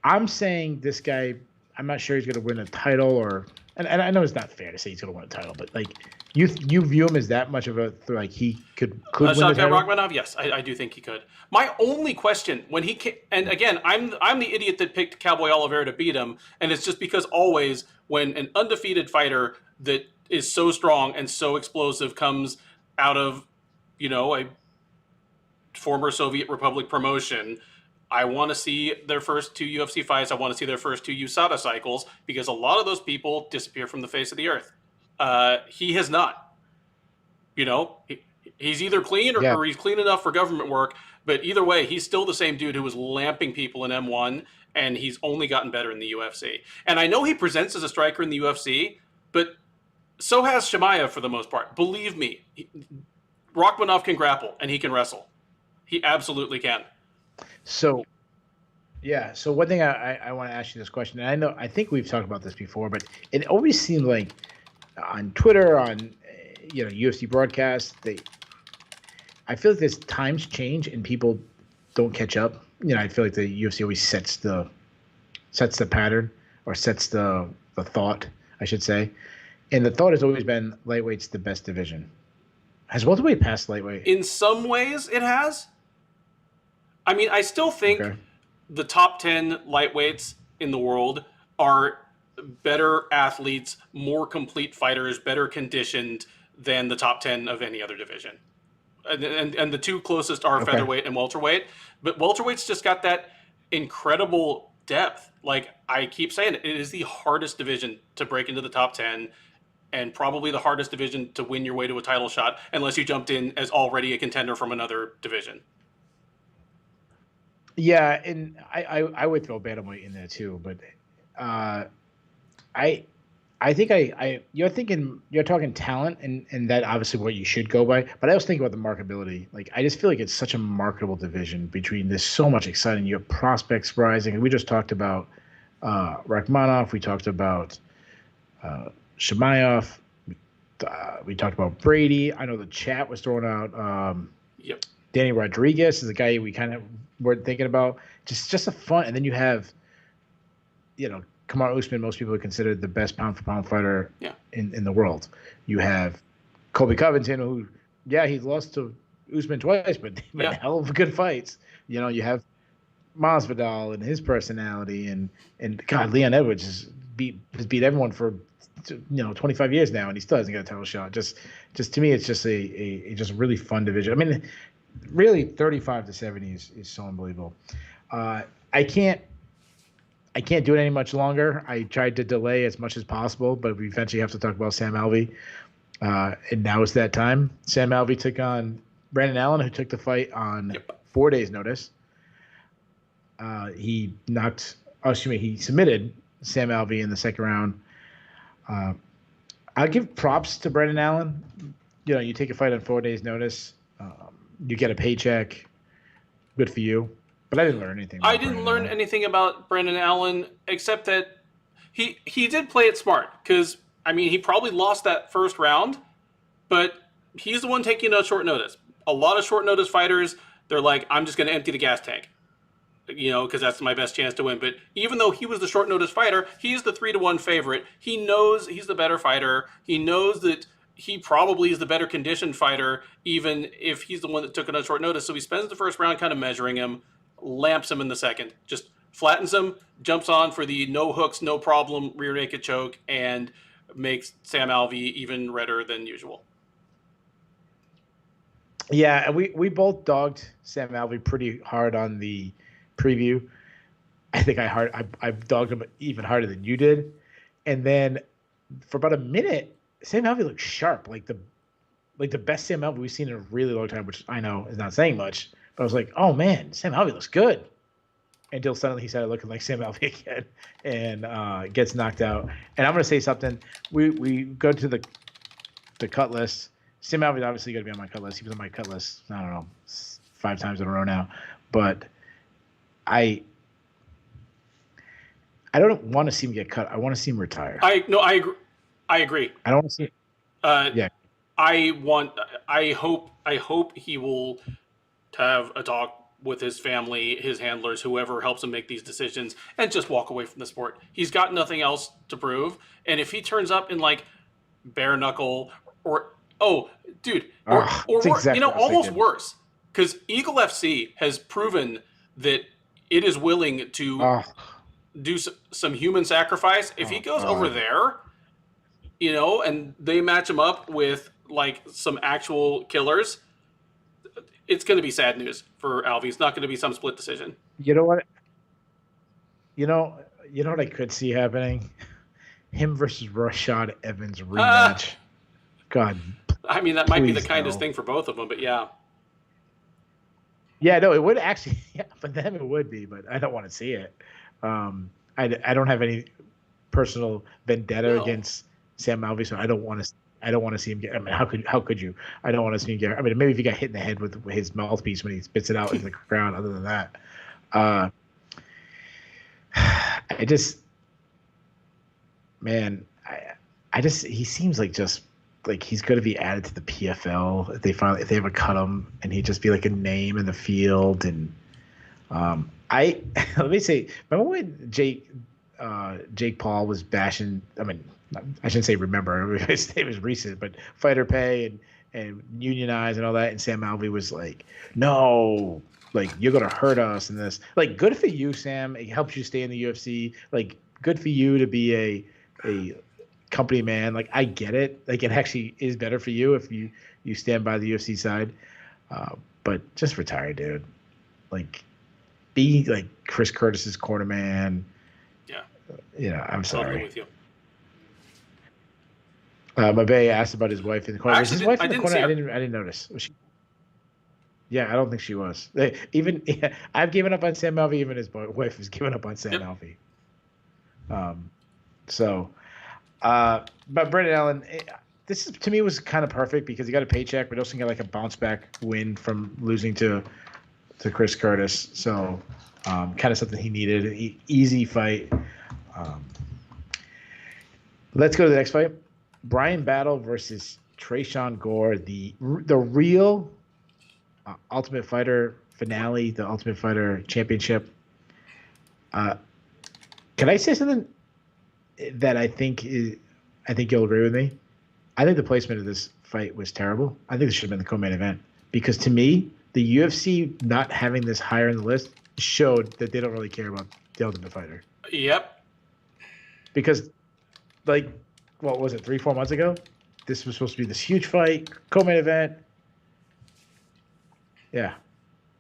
I'm saying this guy, I'm not sure he's going to win a title and I know it's not fair to say he's going to win a title, but like you view him as that much of a like he could win the title? Rachmanov, yes, I do think he could. My only question when he came, and again, I'm the idiot that picked Cowboy Oliveira to beat him, and it's just because always when an undefeated fighter that is so strong and so explosive comes out of a former Soviet Republic promotion, I want to see their first 2 UFC fights. I want to see their first 2 USADA cycles because a lot of those people disappear from the face of the earth. He has not. He's either clean or he's clean enough for government work. But either way, he's still the same dude who was lamping people in M1, and he's only gotten better in the UFC. And I know he presents as a striker in the UFC, but so has Chimaev for the most part. Believe me, Rachmanov can grapple and he can wrestle. He absolutely can. So, yeah. So one thing I want to ask you this question, and I think we've talked about this before, but it always seemed like on Twitter, on UFC broadcasts, I feel like there's times change and people don't catch up. I feel like the UFC always sets the pattern or sets the thought, I should say, and the thought has always been lightweight's the best division. Has welterweight passed lightweight? In some ways, it has. I mean, I still think the top 10 lightweights in the world are better athletes, more complete fighters, better conditioned than the top 10 of any other division. And the 2 closest are featherweight and welterweight. But welterweight's just got that incredible depth. Like I keep saying, it is the hardest division to break into the top 10 and probably the hardest division to win your way to a title shot unless you jumped in as already a contender from another division. Yeah, and I would throw bantamweight in there too, but I think you're talking talent and that obviously what you should go by, but I also think about the marketability. Like I just feel like it's such a marketable division between there's so much exciting. You have prospects rising, and we just talked about Rachmanov, we talked about Chimaev, we talked about Brady. I know the chat was throwing out Danny Rodriguez is a guy we kind of were thinking about. Just a fun, and then you have, Kamaru Usman. Most people would consider the best pound for pound fighter in the world. You have Colby Covington, who he lost to Usman twice, but hell of good fights. You have Masvidal and his personality, and God, Leon Edwards has beat everyone for 25 years now, and he still hasn't got a title shot. Just to me, it's just a just really fun division. I mean, really 35 to 70 is so unbelievable. I can't do it any much longer. I tried to delay as much as possible, but we eventually have to talk about Sam Alvey. And now it's that time. Sam Alvey took on Brandon Allen, who took the fight on 4 days' notice. He submitted Sam Alvey in the second round. I'll give props to Brandon Allen. You take a fight on 4 days' notice. You get a paycheck. Good for you. But I didn't learn anything. I didn't learn anything about Brandon Allen except that he did play it smart because, I mean, he probably lost that first round, but he's the one taking a short notice. A lot of short notice fighters, they're like, I'm just going to empty the gas tank, because that's my best chance to win. But even though he was the short notice fighter, he's the 3-1 favorite. He knows he's the better fighter. He knows that he probably is the better conditioned fighter, even if he's the one that took it on short notice. So he spends the first round kind of measuring him, lamps him in the second, just flattens him, jumps on for the no hooks, no problem rear naked choke, and makes Sam Alvey even redder than usual. Yeah, and we both dogged Sam Alvey pretty hard on the preview. I think I dogged him even harder than you did. And then for about a minute, Sam Alvey looked sharp, like the best Sam Alvey we've seen in a really long time, which I know is not saying much. But I was like, oh man, Sam Alvey looks good. Until suddenly he started looking like Sam Alvey again and gets knocked out. And I'm gonna say something. We go to the cut list. Sam Alvey's obviously going to be on my cut list. He was on my cut list, I don't know, 5 times in a row now. But I don't want to see him get cut. I want to see him retire. I agree. I don't want to see. Yeah. I hope he will have a talk with his family, his handlers, whoever helps him make these decisions, and just walk away from the sport. He's got nothing else to prove, and if he turns up in like bare knuckle or exactly almost worse, because Eagle FC has proven that it is willing to do some human sacrifice. If he goes over there, and they match him up with like some actual killers, it's going to be sad news for Alvey. It's not going to be some split decision. You know what? You know what I could see happening? Him versus Rashad Evans rematch. God. I mean, that might be the kindest thing for both of them, but yeah. Yeah, no, it would actually. Yeah, for them it would be, but I don't want to see it. I don't have any personal vendetta against Sam Alvey, so I don't want to see him get. I mean, how could you? I don't want to see him get. I mean, maybe if he got hit in the head with his mouthpiece when he spits it out into the crowd. Other than that, I just, man, he seems like just. Like he's going to be added to the PFL if they ever cut him, and he'd just be like a name in the field. And let me say, remember when Jake Paul was bashing? I mean, I shouldn't say remember. It was recent, but fighter pay and unionize and all that. And Sam Alvey was like, no, like you're going to hurt us and this. Like, good for you, Sam. It helps you stay in the UFC. Like, good for you to be a company man. Like, I get it. Like, it actually is better for you if you stand by the UFC side. But just retire, dude. Like, be like Chris Curtis's corner man. Yeah. I'm sorry. With you. Mabe asked about his wife in the corner. Was his wife in the corner? I didn't notice. Was she? Yeah, I don't think she was. I've given up on Sam Alvey. Even his wife has given up on Sam Alvey. But Brendan Allen, this is, to me, was kind of perfect because he got a paycheck, but also got like a bounce back win from losing to Chris Curtis. So kind of something he needed. Easy fight. Let's go to the next fight. Brian Battle versus Trayshawn Gore, the real Ultimate Fighter finale, the Ultimate Fighter Championship. Can I say something that I think you'll agree with me? I think the placement of this fight was terrible. I think this should have been the co-main event because to me, the UFC not having this higher on the list showed that they don't really care about the Ultimate Fighter. Yep. Because, like, what was it, 3-4 months ago? This was supposed to be this huge fight, co-main event. Yeah.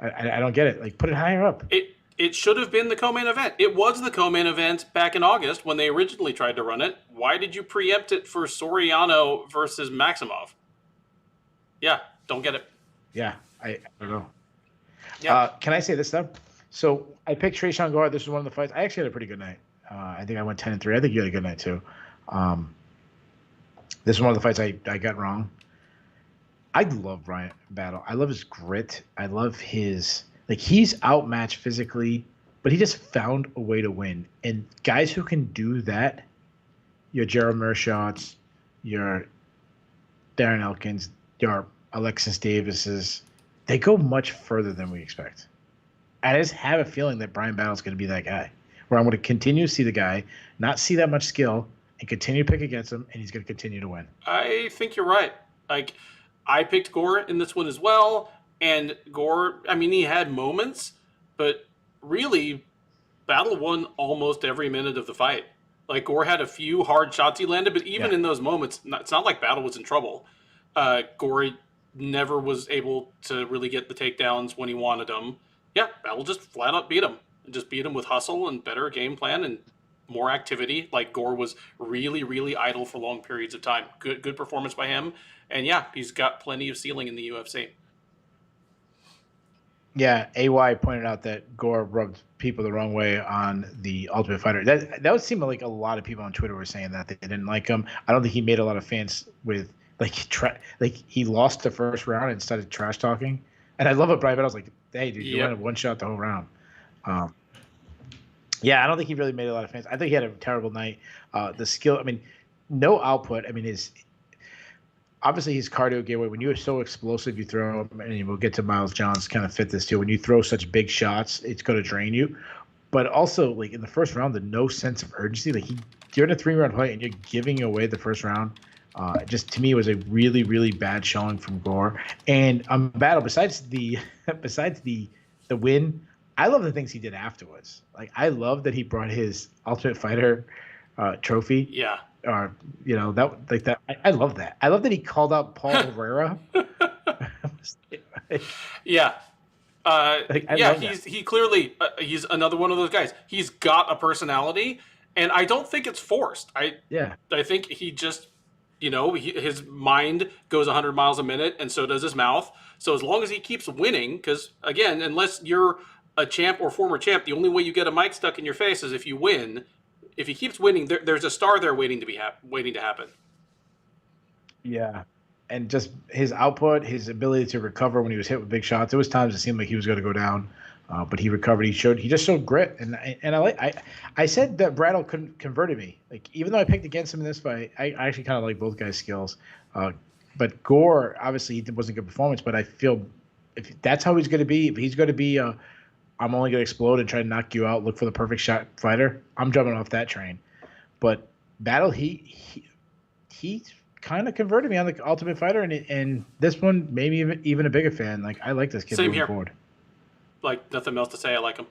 I don't get it. Like, put it higher up. It should have been the co-main event. It was the co-main event back in August when they originally tried to run it. Why did you preempt it for Soriano versus Maximov? Yeah, don't get it. Yeah, I don't know. Yeah. Can I say this, though? So I picked Trayshawn Gore. This was one of the fights. I actually had a pretty good night. I think I went 10-3. I think you had a good night, too. This is one of the fights I got wrong. I love Brian Battle. I love his grit. I love his... Like, he's outmatched physically, but he just found a way to win. And guys who can do that, your Gerald Mershots, your Darren Elkins, your Alexis Davises, they go much further than we expect. I just have a feeling that Brian Battle's going to be that guy, where I'm going to continue to see the guy, not see that much skill, and continue to pick against him, and he's going to continue to win. I think you're right. Like, I picked Gore in this one as well, and Gore, I mean, he had moments, but really, Battle won almost every minute of the fight. Like, Gore had a few hard shots he landed, but even in those moments, it's not like Battle was in trouble. Gore never was able to really get the takedowns when he wanted them. Yeah, Battle just flat out beat him. Just beat him with hustle and better game plan and more activity. Like, Gore was really, really idle for long periods of time. Good performance by him. And yeah, he's got plenty of ceiling in the UFC. Yeah, AY pointed out that Gore rubbed people the wrong way on the Ultimate Fighter. That would seem like a lot of people on Twitter were saying that they didn't like him. I don't think he made a lot of fans with like he lost the first round and started trash talking. And I love it, Brian. But I was like, hey, dude, you went one shot the whole round. Yeah, I don't think he really made a lot of fans. I think he had a terrible night. The skill, I mean, no output. I mean, obviously his cardio gave away. When you are so explosive, you throw him, and we'll get to Miles Johns kind of fit this too. When you throw such big shots, it's going to drain you. But also, like in the first round, the no sense of urgency. Like you're in a 3-round fight and you're giving away the first round. Just to me, it was a really, really bad showing from Gore. And Battle, besides the win, I love the things he did afterwards. Like I love that he brought his Ultimate Fighter trophy. Yeah. Or that. I love that. I love that he called out Paul Herrera. Yeah. He clearly he's another one of those guys. He's got a personality, and I don't think it's forced. I think he just, his mind goes 100 miles a minute, and so does his mouth. So as long as he keeps winning, because again, unless you're a champ or former champ, the only way you get a mic stuck in your face is if you win. If he keeps winning, there's a star there waiting to happen. Yeah. And just his output, his ability to recover when he was hit with big shots. There was times it seemed like he was going to go down, but he recovered. He just showed grit, and I said that Brattle converted me. Like even though I picked against him in this fight, I actually kind of like both guys' skills. But Gore, obviously, it wasn't a good performance. But I feel if that's how he's going to be, if he's going to be I'm only going to explode and try to knock you out, look for the perfect shot fighter, I'm jumping off that train. But Battle, he kind of converted me on the Ultimate Fighter, and this one, maybe even a bigger fan. Like, I like this kid moving forward. Like, nothing else to say. I like him.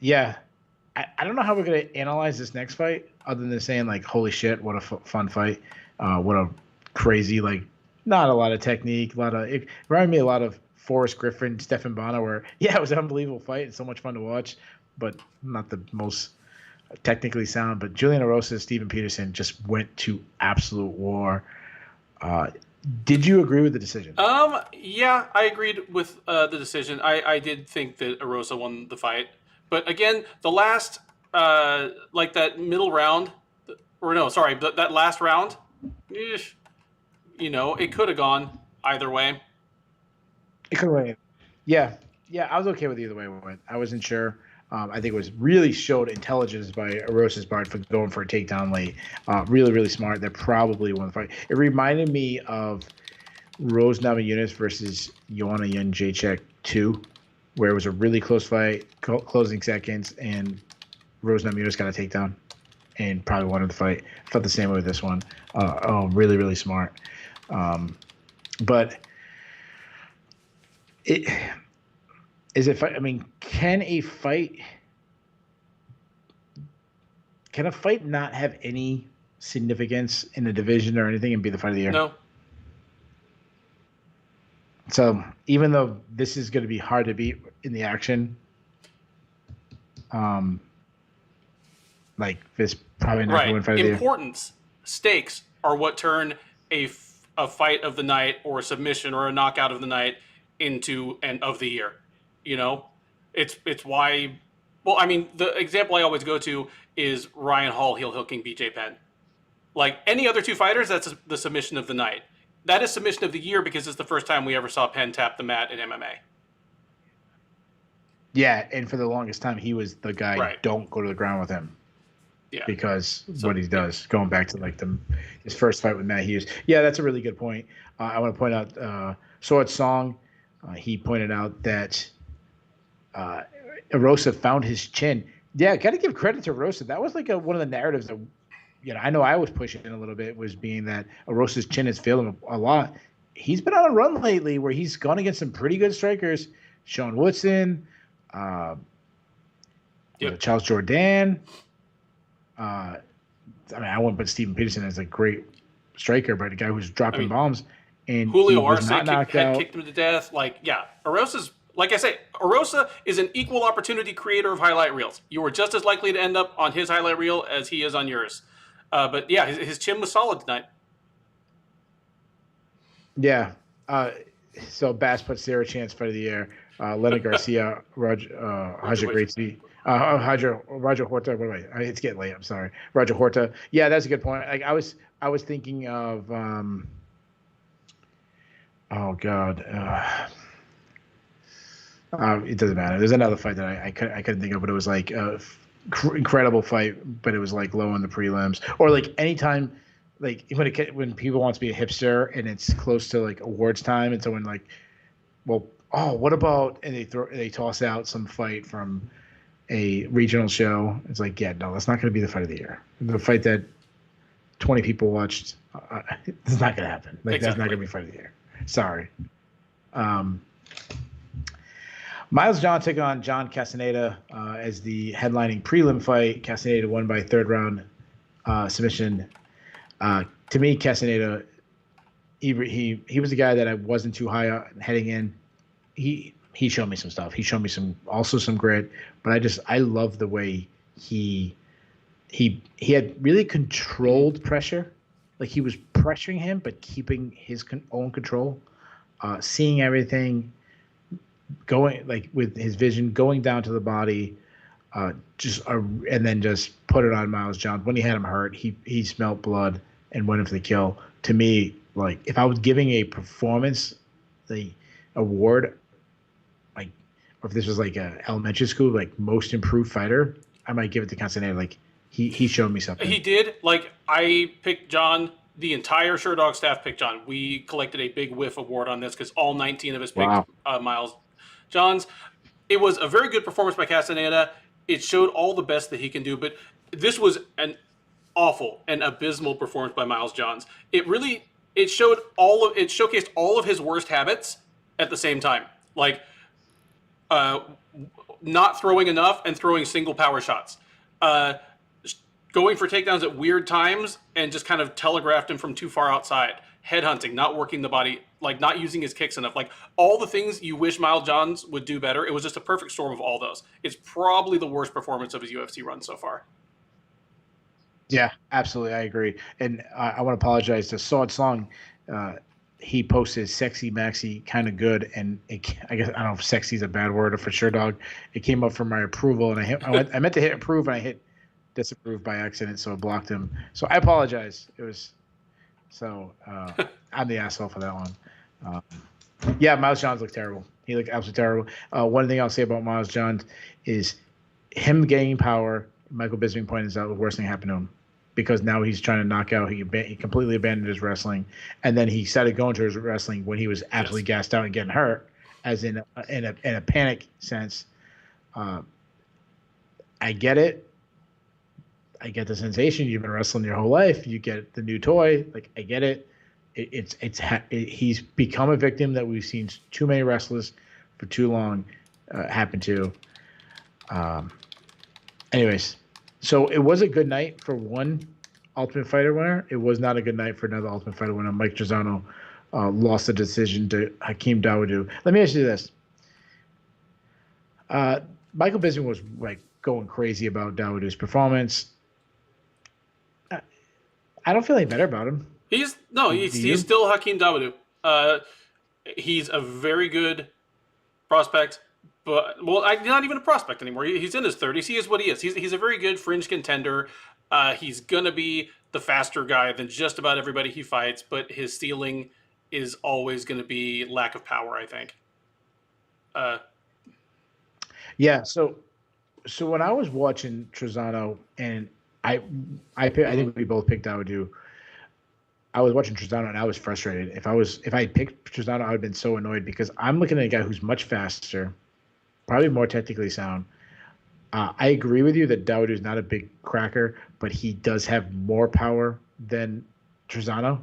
Yeah. I don't know how we're going to analyze this next fight other than saying, like, holy shit, what a fun fight. What a crazy, like, not a lot of technique. It reminded me a lot of Forrest Griffin, Stephan Bonner, where, it was an unbelievable fight and so much fun to watch, but not the most technically sound. But Julian Erosa and Steven Peterson just went to absolute war. Did you agree with the decision? Yeah, I agreed with the decision. I did think that Erosa won the fight. But again, the last, like that middle round, that last round, it could have gone either way. It could have went. Yeah, I was okay with either way it went. I wasn't sure. I think it was really showed intelligence by Erosa's part for going for a takedown late. Really, really smart. That probably won the fight. It reminded me of Rose Namajunas versus Joanna Jędrzejczyk 2, where it was a really close fight, closing seconds, and Rose Namajunas got a takedown and probably won the fight. I felt the same way with this one. Really, really smart. But can a fight not have any significance in a division or anything and be the fight of the year? No. So even though this is going to be hard to beat in the action, like this probably not going to win fight of the year. Importance, stakes are what turn a fight of the night or a submission or a knockout of the night into an of the year. It's why. Well, I mean, the example I always go to is Ryan Hall heel hooking BJ Penn. Like any other two fighters, that's the submission of the night. That is submission of the year because it's the first time we ever saw Penn tap the mat in MMA. Yeah, and for the longest time, he was the guy. Right. Don't go to the ground with him. Yeah. Because what he does, going back to like his first fight with Matt Hughes. Yeah, that's a really good point. I want to point out Sword Song. He pointed out that Erosa found his chin Yeah, got to give credit to Rosa. That was like one of the narratives that, I know I was pushing a little bit, was being that Rosa's chin is failing a lot. He's been on a run lately where he's gone against some pretty good strikers. Sean Woodson, Charles Jourdain. I wouldn't put Steven Peterson as a great striker, but a guy who's dropping bombs. And Julio he was Arce not knocked out. kicked him to death. Arosa's, like I say, Arosa is an equal opportunity creator of highlight reels. You were just as likely to end up on his highlight reel as he is on yours. But yeah, his chin was solid tonight. Yeah. So Bass puts zero chance fight of the year. Leonard Garcia, Roger Gracie, Roger Horta. What am I? It's getting late. I'm sorry, Roger Horta. Yeah, that's a good point. Like I was thinking of. Oh God. It doesn't matter. There's another fight that I couldn't think of, but it was like incredible fight, but it was like low in the prelims, or like anytime, like when people want to be a hipster and it's close to like awards time, and so when like, well, what about, and they toss out some fight from a regional show. It's like, yeah, no, that's not going to be the fight of the year. The fight that 20 people watched, it's not going to happen. Like That's not going to be fight of the year. Sorry. Miles John took on John Castaneda as the headlining prelim fight. Castaneda won by third round submission. To me, Castaneda, he was a guy that I wasn't too high on heading in. He showed me some stuff. He showed me some grit, but I love the way he had really controlled pressure. Like he was pressuring him, but keeping his own control, seeing everything, going like with his vision, going down to the body, and then just put it on Miles John. When he had him hurt, he smelled blood and went in for the kill. To me, like if I was giving a performance, the award, like, or if this was like a elementary school, like most improved fighter, I might give it to Castaneda. Like he showed me something. He did. Like I picked John. The entire Sherdog staff picked John. We collected a big whiff award on this because all 19 of us picked Miles Johns. It was a very good performance by Castaneda. It showed all the best that he can do, but this was an awful and abysmal performance by Miles Johns. It showcased all of his worst habits at the same time. Like not throwing enough and throwing single power shots. Going for takedowns at weird times and just kind of telegraphed him from too far outside. Headhunting, not working the body, like not using his kicks enough. Like all the things you wish Miles Johns would do better. It was just a perfect storm of all those. It's probably the worst performance of his UFC run so far. Yeah, absolutely. I agree. And I want to apologize to Sword Song. He posted sexy maxi kind of good. And I guess, I don't know if sexy is a bad word or for sure, dog. It came up for my approval and I meant to hit approve and I hit disapprove by accident, so it blocked him. So I apologize. It was I'm the asshole for that one. Yeah, Miles Johns looked terrible. He looked absolutely terrible. One thing I'll say about Miles Johns is him gaining power. Michael Bisping pointed out the worst thing happened to him because now he's trying to knock out. He completely abandoned his wrestling, and then he started going to his wrestling when he was absolutely gassed out and getting hurt, as in a panic sense. I get it. I get the sensation. You've been wrestling your whole life. You get the new toy. Like I get it. He's become a victim that we've seen too many wrestlers for too long happen to. Anyways, so it was a good night for one Ultimate Fighter winner. It was not a good night for another Ultimate Fighter winner. Mike Trizano lost the decision to Hakeem Dawodu. Let me ask you this. Michael Bisping was like going crazy about Dawodu's performance. I don't feel any better about him. He's still Hakeem Dawodu. He's a very good prospect, but not even a prospect anymore. He's in his 30s. He is what he is. He's a very good fringe contender. He's gonna be the faster guy than just about everybody he fights, but his ceiling is always gonna be lack of power, I think. Yeah. So when I was watching Trizano and I think we both picked Dawodu. I was watching Trizano and I was frustrated. If I had picked Trizano, I would have been so annoyed because I'm looking at a guy who's much faster, probably more technically sound, I agree with you that Dawodu is not a big cracker, but he does have more power than Trezano.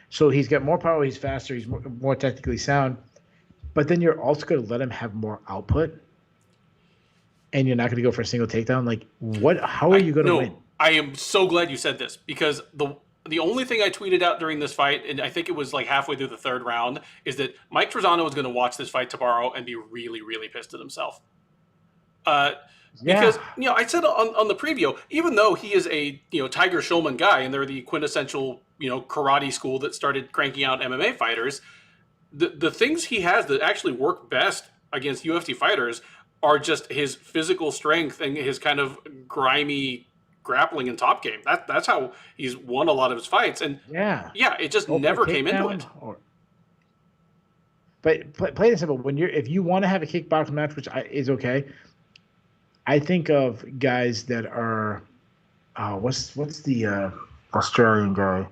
So he's got more power. He's faster. He's more technically sound. But then you're also going to let him have more output, and you're not going to go for a single takedown. Like, what? How are you going to win? I am so glad you said this, because the only thing I tweeted out during this fight, and I think it was like halfway through the third round, is that Mike Trezano is going to watch this fight tomorrow and be really, really pissed at himself. Because I said on the preview, even though he is a Tiger Schulman guy, and they're the quintessential karate school that started cranking out MMA fighters, the things he has that actually work best against UFC fighters are just his physical strength and his kind of grimy grappling and top game. That's how he's won a lot of his fights, and it just never came into it. But play this simple. If you want to have a kickboxing match, which is okay, I think of guys that are, what's the Australian guy?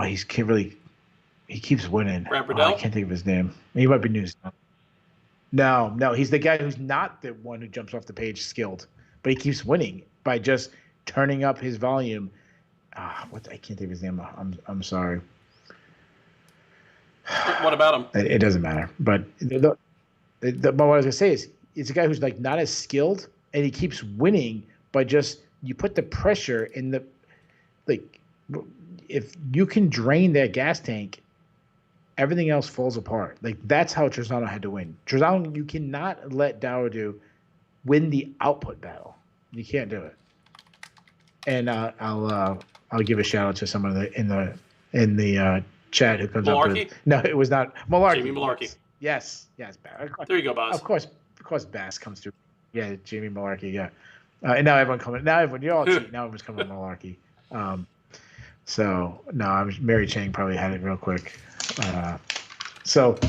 He keeps winning. I can't think of his name. He might be new. No, he's the guy who's not the one who jumps off the page skilled, but he keeps winning by just turning up his volume. I can't think of his name. I'm sorry. What about him? It doesn't matter. But but what I was gonna say is, it's a guy who's like not as skilled, and he keeps winning by just, you put the pressure in the, like, if you can drain that gas tank, everything else falls apart. Like, that's how Trezano had to win. Trezano, you cannot let Dawodu win the output battle. You can't do it. And I'll give a shout out to someone in the chat who comes Malarkey? up with, no, it was not Malarkey. Jamie Malarkey. Yes, there you go, Boz. Of course, Bass comes through. Yeah, Jamie Malarkey. Yeah, and now everyone, you're all cheating. Now everyone's coming to Malarkey. So no, Mary Chang probably had it real quick. I felt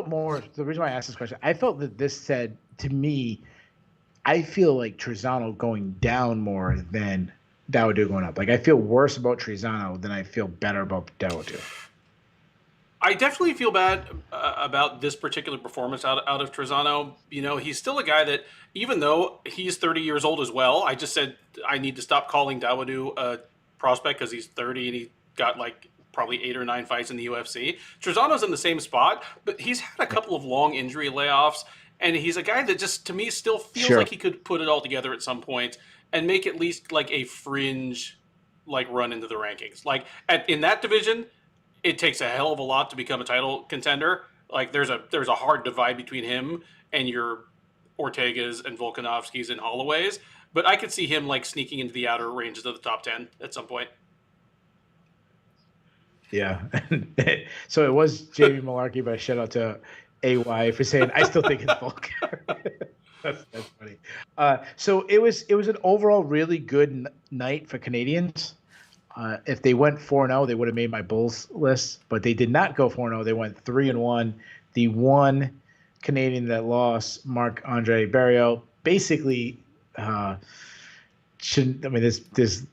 more. The reason why I asked this question, I felt that this said to me, I feel like Trezano going down more than Dawodu going up. Like, I feel worse about Trezano than I feel better about Dawodu. I definitely feel bad about this particular performance out of Trezano. He's still a guy that, even though he's 30 years old as well, I just said I need to stop calling Dawodu a prospect because he's 30 and he got like probably 8 or 9 fights in the UFC. Trezano's in the same spot, but he's had a couple of long injury layoffs, and he's a guy that just, to me, still feels like he could put it all together at some point and make at least like a fringe run into the rankings. Like, in that division, it takes a hell of a lot to become a title contender. Like, there's a hard divide between him and your Ortegas and Volkanovskis and Holloways. But I could see him sneaking into the outer ranges of the top 10 at some point. Yeah. So it was Jamie Malarkey, but shout out to AY for saying, I still think it's Volk. That's funny. So it was an overall really good night for Canadians. If they went 4-0, they would have made my Bulls list, but they did not go 4-0. They went 3-1. The one Canadian that lost, Marc-Andre Barriault, basically shouldn't. I mean, this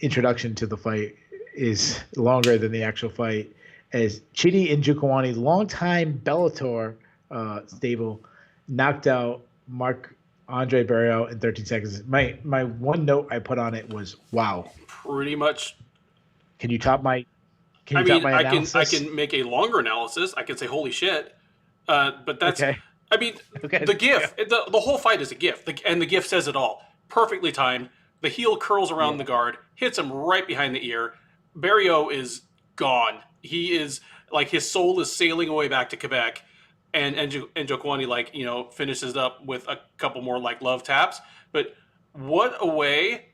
introduction to the fight is longer than the actual fight. As Chidi Njokuani, longtime Bellator stable, knocked out Marc-Andre Barriault in 13 seconds. My one note I put on it was, wow. Pretty much. Can you top my? Top my analysis? I can make a longer analysis. I can say holy shit, but that's. Okay. I mean, the GIF, the whole fight is a GIF, and the GIF says it all. Perfectly timed. The heel curls around the guard, hits him right behind the ear. Barriault is gone. He is his soul is sailing away back to Quebec, and Njokuani finishes up with a couple more love taps. But what a way!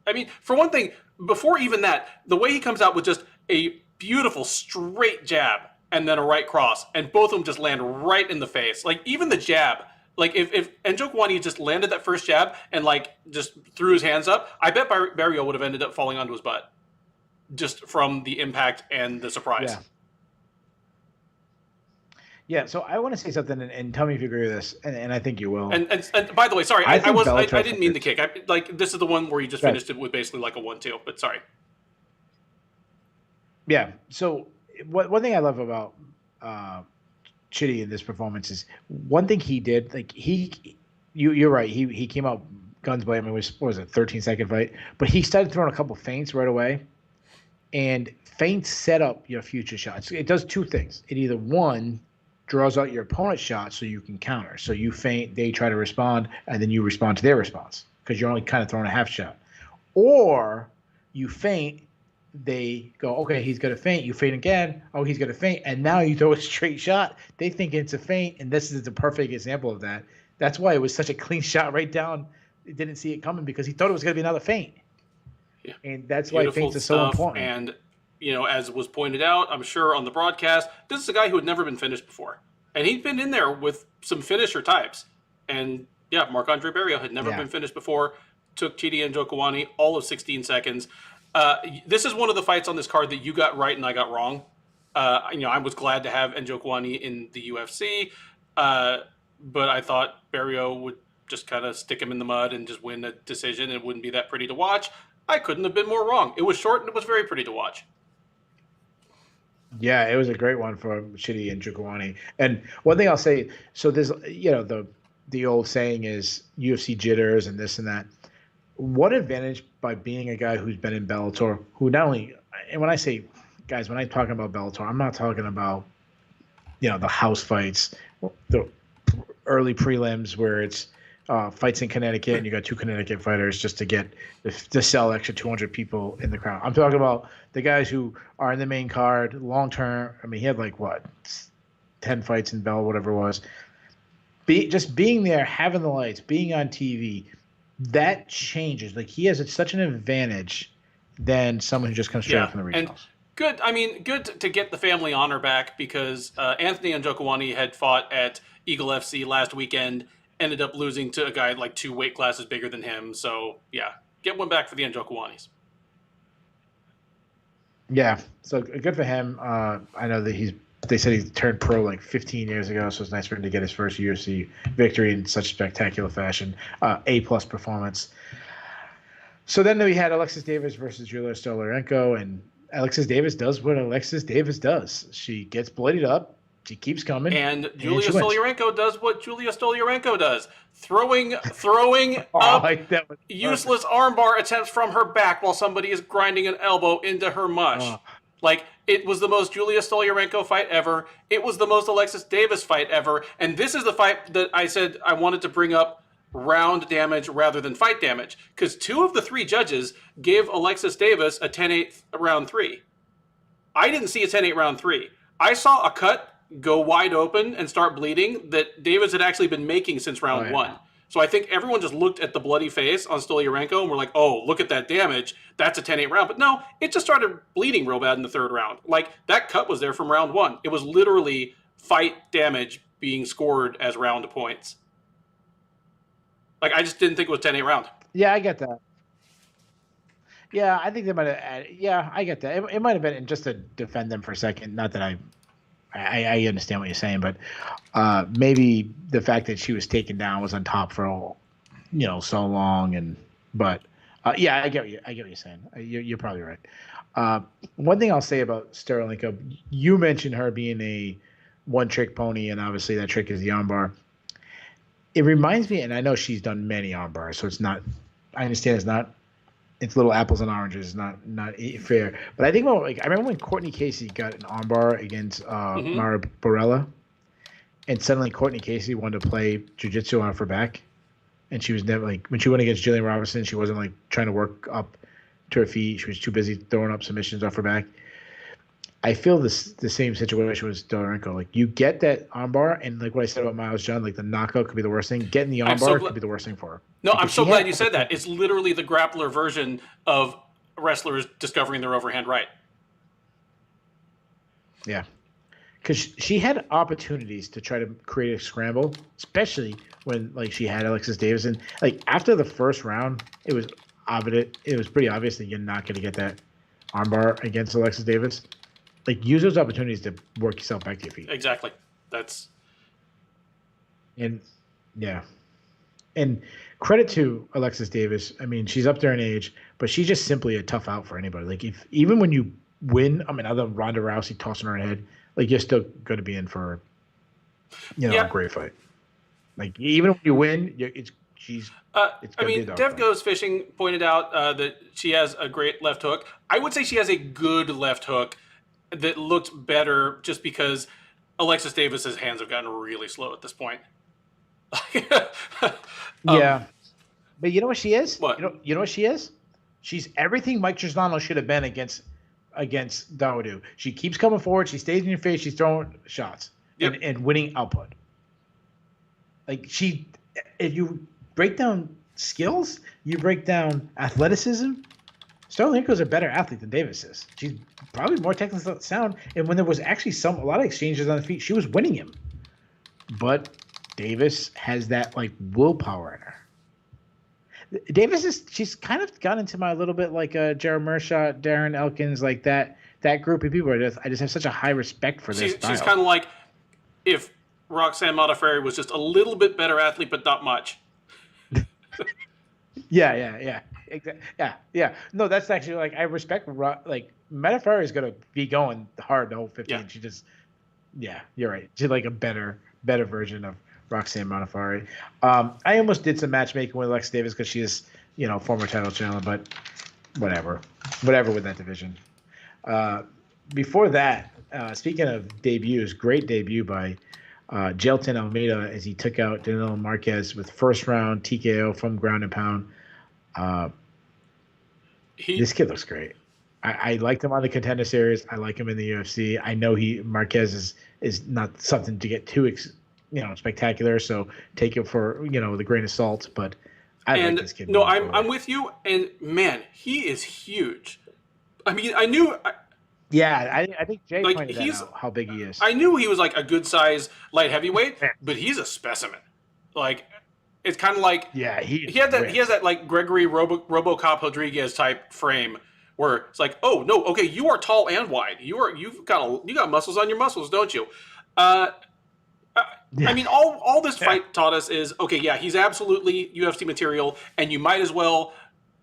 I mean, for one thing, before even that, the way he comes out with just a beautiful straight jab and then a right cross, and both of them just land right in the face. Even the jab, if Njokuani just landed that first jab and just threw his hands up, I bet Barriault would have ended up falling onto his butt just from the impact and the surprise. Yeah. Yeah, so I want to say something, and tell me if you agree with this, and I think you will. And by the way, sorry, I didn't mean the kick. This is the one where you just finished it with basically a 1-2. But sorry. Yeah. So one thing I love about Chitty in this performance is one thing he did. Like you're right. He came out guns blazing. It was, what was it, 13-second fight? But he started throwing a couple feints right away, and feints set up your future shots. It does two things. It either one draws out your opponent's shot so you can counter. So you feint, they try to respond, and then you respond to their response because you're only kind of throwing a half shot. Or you feint, they go, okay, he's going to feint. You feint again. Oh, he's going to feint. And now you throw a straight shot. They think it's a feint, and this is the perfect example of that. That's why it was such a clean shot right down. He didn't see it coming because he thought it was going to be another feint. Yeah. And that's why feints are so important. And, as was pointed out, I'm sure on the broadcast, this is a guy who had never been finished before. And he'd been in there with some finisher types. And, yeah, Marc-Andre Barriault had never been finished before. Took Chidi Njokuani all of 16 seconds. This is one of the fights on this card that you got right and I got wrong. I was glad to have Njokuani in the UFC, but I thought Barriault would just kind of stick him in the mud and just win a decision. It wouldn't be that pretty to watch. I couldn't have been more wrong. It was short and it was very pretty to watch. Yeah, it was a great one for Chidi Njokuani. And one thing I'll say, so there's, the old saying is UFC jitters and this and that. What advantage by being a guy who's been in Bellator, who not only, and when I say, guys, when I'm talking about Bellator, I'm not talking about, the house fights, the early prelims where it's fights in Connecticut and you got two Connecticut fighters just to sell extra 200 people in the crowd. I'm talking about the guys who are in the main card long term. I mean, he had 10 fights in Bell, whatever it was. Just being there, having the lights, being on TV, that changes. He has such an advantage than someone who just comes straight up from the regionals. And good to get the family honor back because Anthony Njokuani had fought at Eagle FC last weekend, ended up losing to a guy 2 weight classes bigger than him. So, yeah, get one back for the Njokuanis. Yeah, so good for him. I know that they said he turned pro 15 years ago, so it's nice for him to get his first UFC victory in such spectacular fashion. A-plus performance. So then we had Alexis Davis versus Julia Stolarenko, and Alexis Davis does what Alexis Davis does. She gets bloodied up. She keeps coming. And Julia Stolarenko does what Julia Stolarenko does. Throwing up useless armbar attempts from her back while somebody is grinding an elbow into her mush. It was the most Julia Stolarenko fight ever. It was the most Alexis Davis fight ever. And this is the fight that I said I wanted to bring up round damage rather than fight damage. Because 2 of the 3 judges gave Alexis Davis a 10-8 round 3. I didn't see a 10-8 round 3. I saw a cut go wide open and start bleeding that Davis had actually been making since round 1. So I think everyone just looked at the bloody face on Stolarenko and were like, oh, look at that damage. That's a 10-8 round. But no, it just started bleeding real bad in the 3rd round. That cut was there from round 1. It was literally fight damage being scored as round points. I just didn't think it was 10-8 round. Yeah, I get that. Yeah, I think they might have added. Yeah, I get that. It might have been just to defend them for a second. Not that I understand what you're saying, but maybe the fact that she was taken down was on top for so long, yeah, I get what you're saying. You're probably right. One thing I'll say about Stolarenko, you mentioned her being a one-trick pony, and obviously that trick is the armbar. It reminds me, and I know she's done many armbars, so it's not. I understand it's not. It's little apples and oranges, not fair. But I think about I remember when Courtney Casey got an armbar against Mara Borella, and suddenly Courtney Casey wanted to play jiu-jitsu off her back, and she was never when she went against Jillian Robinson, she wasn't trying to work up to her feet. She was too busy throwing up submissions off her back. I feel the same situation with Stolarenko. You get that armbar, and what I said about Miles John, the knockout could be the worst thing. Getting the armbar could be the worst thing for her. No, I'm so glad you said that. It's literally the grappler version of wrestlers discovering their overhand right. Yeah. Because she had opportunities to try to create a scramble, especially when she had Alexis Davis. And after the first round, it was pretty obvious that you're not going to get that armbar against Alexis Davis. Use those opportunities to work yourself back to your feet. Exactly. And credit to Alexis Davis. I mean, she's up there in age, but she's just simply a tough out for anybody. Even when you win, other than Ronda Rousey tossing her head, you're still going to be in for A Yeah. great fight. Like even when you win, it's I gonna be a mean, Dev dogfight. Goes Fishing pointed out that she has a great left hook. I would say she has a good left hook that looks better just because Alexis Davis's hands have gotten really slow at this point. um, Yeah, but you know what she is? what? You know what she is? She's everything Mike Trisano should have been against Dawodu. She keeps coming forward. She stays in your face. She's throwing shots Yep. and winning output. Like if you break down skills, you break down athleticism. Sterlinko's a better athlete than Davis is. She's probably more technically sound. And when there was actually a lot of exchanges on the feet, she was winning him. But Davis has that like willpower in her. She's kind of gone into my little bit like Jared Mershot, Darren Elkins, like that group of people. I just have such a high respect for this style. She's kind of like if Roxanne Modafferi was just a little bit better athlete, but not much. Yeah. Yeah. No, that's actually like I respect like Modafferi is gonna be going hard the whole 15. Yeah. She just, you're right. She's like a better version of Roxanne Modafferi. I almost did some matchmaking with Alex Davis because she is, former title challenger, but whatever with that division. Before that, speaking of debuts, great debut by Jailton Almeida as he took out Danilo Marquez with first round TKO from ground and pound. This kid looks great. I liked him on the Contender Series. I like him in the UFC. I know Marquez is not something to get too spectacular. So take it for the grain of salt. But I like this kid. No, I'm with you. And man, he is huge. I mean, I knew. Yeah, I think Jay pointed out how big he is. I knew he was like a good size light heavyweight, but he's a specimen. Like it's kind of like he has that like Gregory RoboCop Rodriguez type frame where it's like, oh no, okay, you are tall and wide. You got muscles on your muscles, don't you? I mean, all this fight taught us is okay. Yeah, he's absolutely UFC material, and you might as well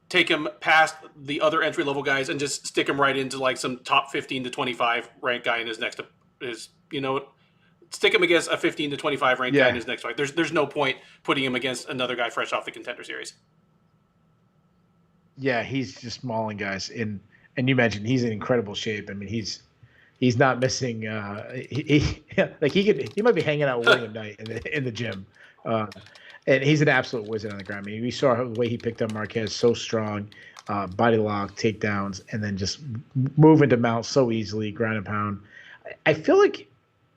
take him past the other entry level guys and just stick him right into like some top 15 to 25 ranked guy in his next stick him against a 15 to 25 ranked guy in his next fight. There's no point putting him against another guy fresh off the Contender Series. Yeah, he's just mauling guys and you mentioned he's in incredible shape. I mean, he's not missing. He might be hanging out with William Knight in the gym. And he's an absolute wizard on the ground. I mean, we saw the way he picked up Marquez, so strong, body lock, takedowns, and then just move into mount so easily, ground and pound. I feel like,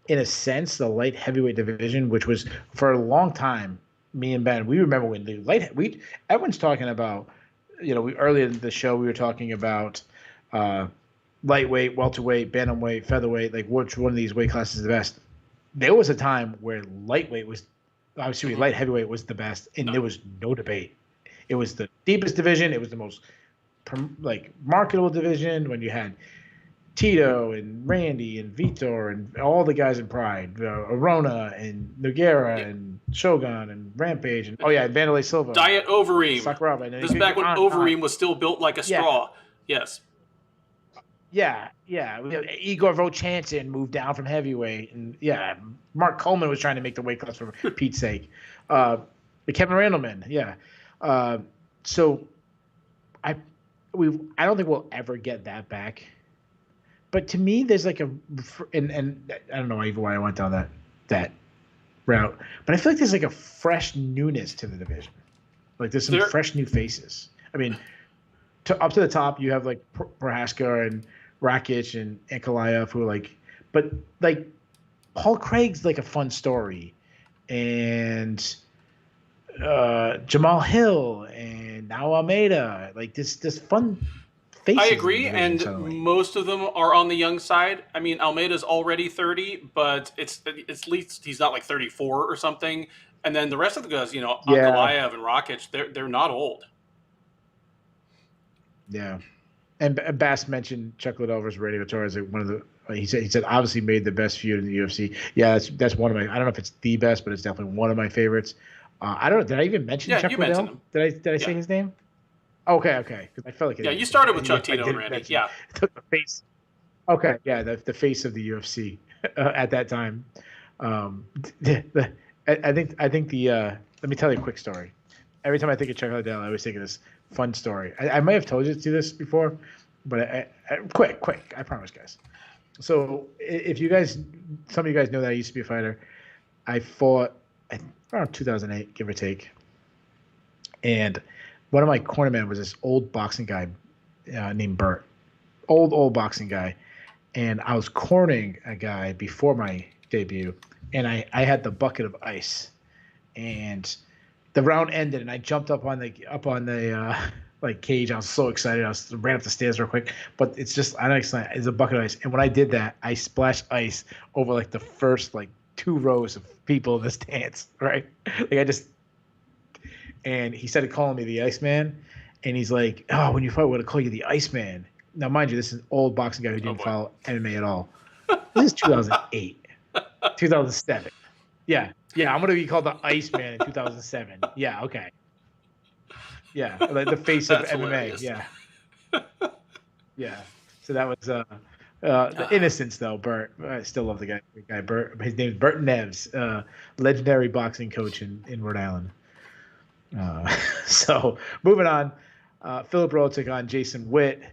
in a sense, the light heavyweight division, which was for a long time, me and Ben, we remember when everyone's talking about, earlier in the show we were talking about lightweight, welterweight, bantamweight, featherweight, like which one of these weight classes is the best. There was a time where light heavyweight was the best, and there was no debate. It was the deepest division. It was the most marketable division when you had Tito and Randy and Vitor and all the guys in Pride, Arona and Nogueira and Shogun and Rampage and Vanderlei Silva, Diet Overeem. Sakuraba. This is back when Overeem was still built like a straw. Yes. Yeah. Igor Vochanson moved down from heavyweight, and Mark Coleman was trying to make the weight class for Pete's sake. Kevin Randleman, so I don't think we'll ever get that back. But to me, there's like and I don't know even why I went down that route, but I feel like there's like a fresh newness to the division. Like there's some fresh new faces. I mean, up to the top, you have like Prohaska and Rakic and Ankalaev who are like, but like Paul Craig's like a fun story, and Jamal Hill and now Almeida, like this fun faces. I agree, and suddenly most of them are on the young side. I mean, Almeida's already 30, but it's at least he's not like 34 or something. And then the rest of the guys, Ankalaev and Rakic, they're not old. Yeah. And Bass mentioned Chuck Liddell's Radiator as one of the. He said obviously made the best feud in the UFC. Yeah, that's one of my. I don't know if it's the best, but it's definitely one of my favorites. I don't know. Did I even mention Chuck Liddell? Did I say his name? Okay. Because I felt like you started with Chuck Tito and Randy. Yeah, the face. Okay, yeah, the face of the UFC at that time. Um, I think the let me tell you a quick story. Every time I think of Chuck Liddell, I always think of this fun story. I might have told you this before, but quick, I promise, guys. So if you guys, some of you guys know that I used to be a fighter. I fought around 2008, give or take, and one of my cornermen was this old boxing guy named Bert, old boxing guy, and I was cornering a guy before my debut, and I had the bucket of ice, and the round ended, and I jumped up on the like cage. I was so excited. Ran up the stairs real quick, but it's just I don't explain. It's a bucket of ice, and when I did that, I splashed ice over like the first like two rows of people in the stands. Right, like I just and he started calling me the Iceman, and he's like, "Oh, when you fight, we're gonna call you the Iceman." Now, mind you, this is an old boxing guy who didn't follow MMA at all. This is 2008, 2007. Yeah, I'm gonna be called the Iceman in 2007. Yeah, okay. Yeah, like the face of That's MMA. hilarious. Yeah. So that was the innocence, though. Bert, I still love the guy. Bert. His name's Bert Neves, legendary boxing coach in Rhode Island. So moving on, Philip Rowe took on Jason Witt.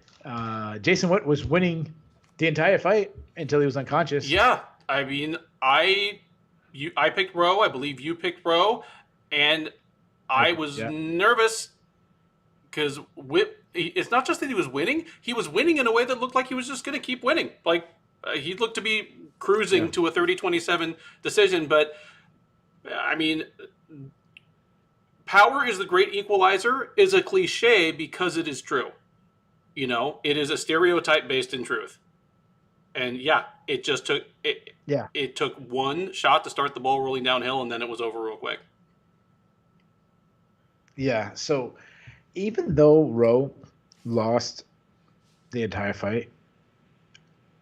Jason Witt was winning the entire fight until he was unconscious. Yeah, I mean, I picked Rowe. I believe you picked Rowe, and I was nervous because Witt. It's not just that he was winning; he was winning in a way that looked like he was just going to keep winning. Like he looked to be cruising to a 30-27 decision. But I mean, power is the great equalizer is a cliche because it is true. You know, it is a stereotype based in truth. And yeah, it just took it. Yeah. It took one shot to start the ball rolling downhill, and then it was over real quick. Yeah. So even though Rowe lost the entire fight,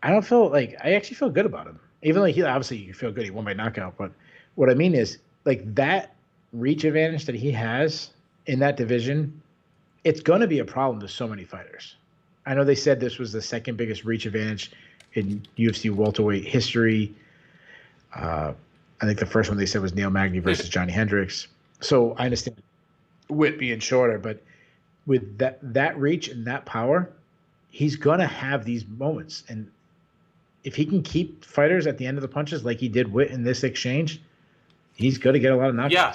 I actually feel good about him. Even though obviously you feel good, he won by knockout. But what I mean is like that reach advantage that he has in that division, it's going to be a problem to so many fighters. I know they said this was the second biggest reach advantage in UFC welterweight history. I think the first one they said was Neil Magny versus Johnny Hendricks. So I understand Witt being shorter, but with that reach and that power, he's going to have these moments. And if he can keep fighters at the end of the punches like he did Witt in this exchange, he's going to get a lot of knockouts. Yeah,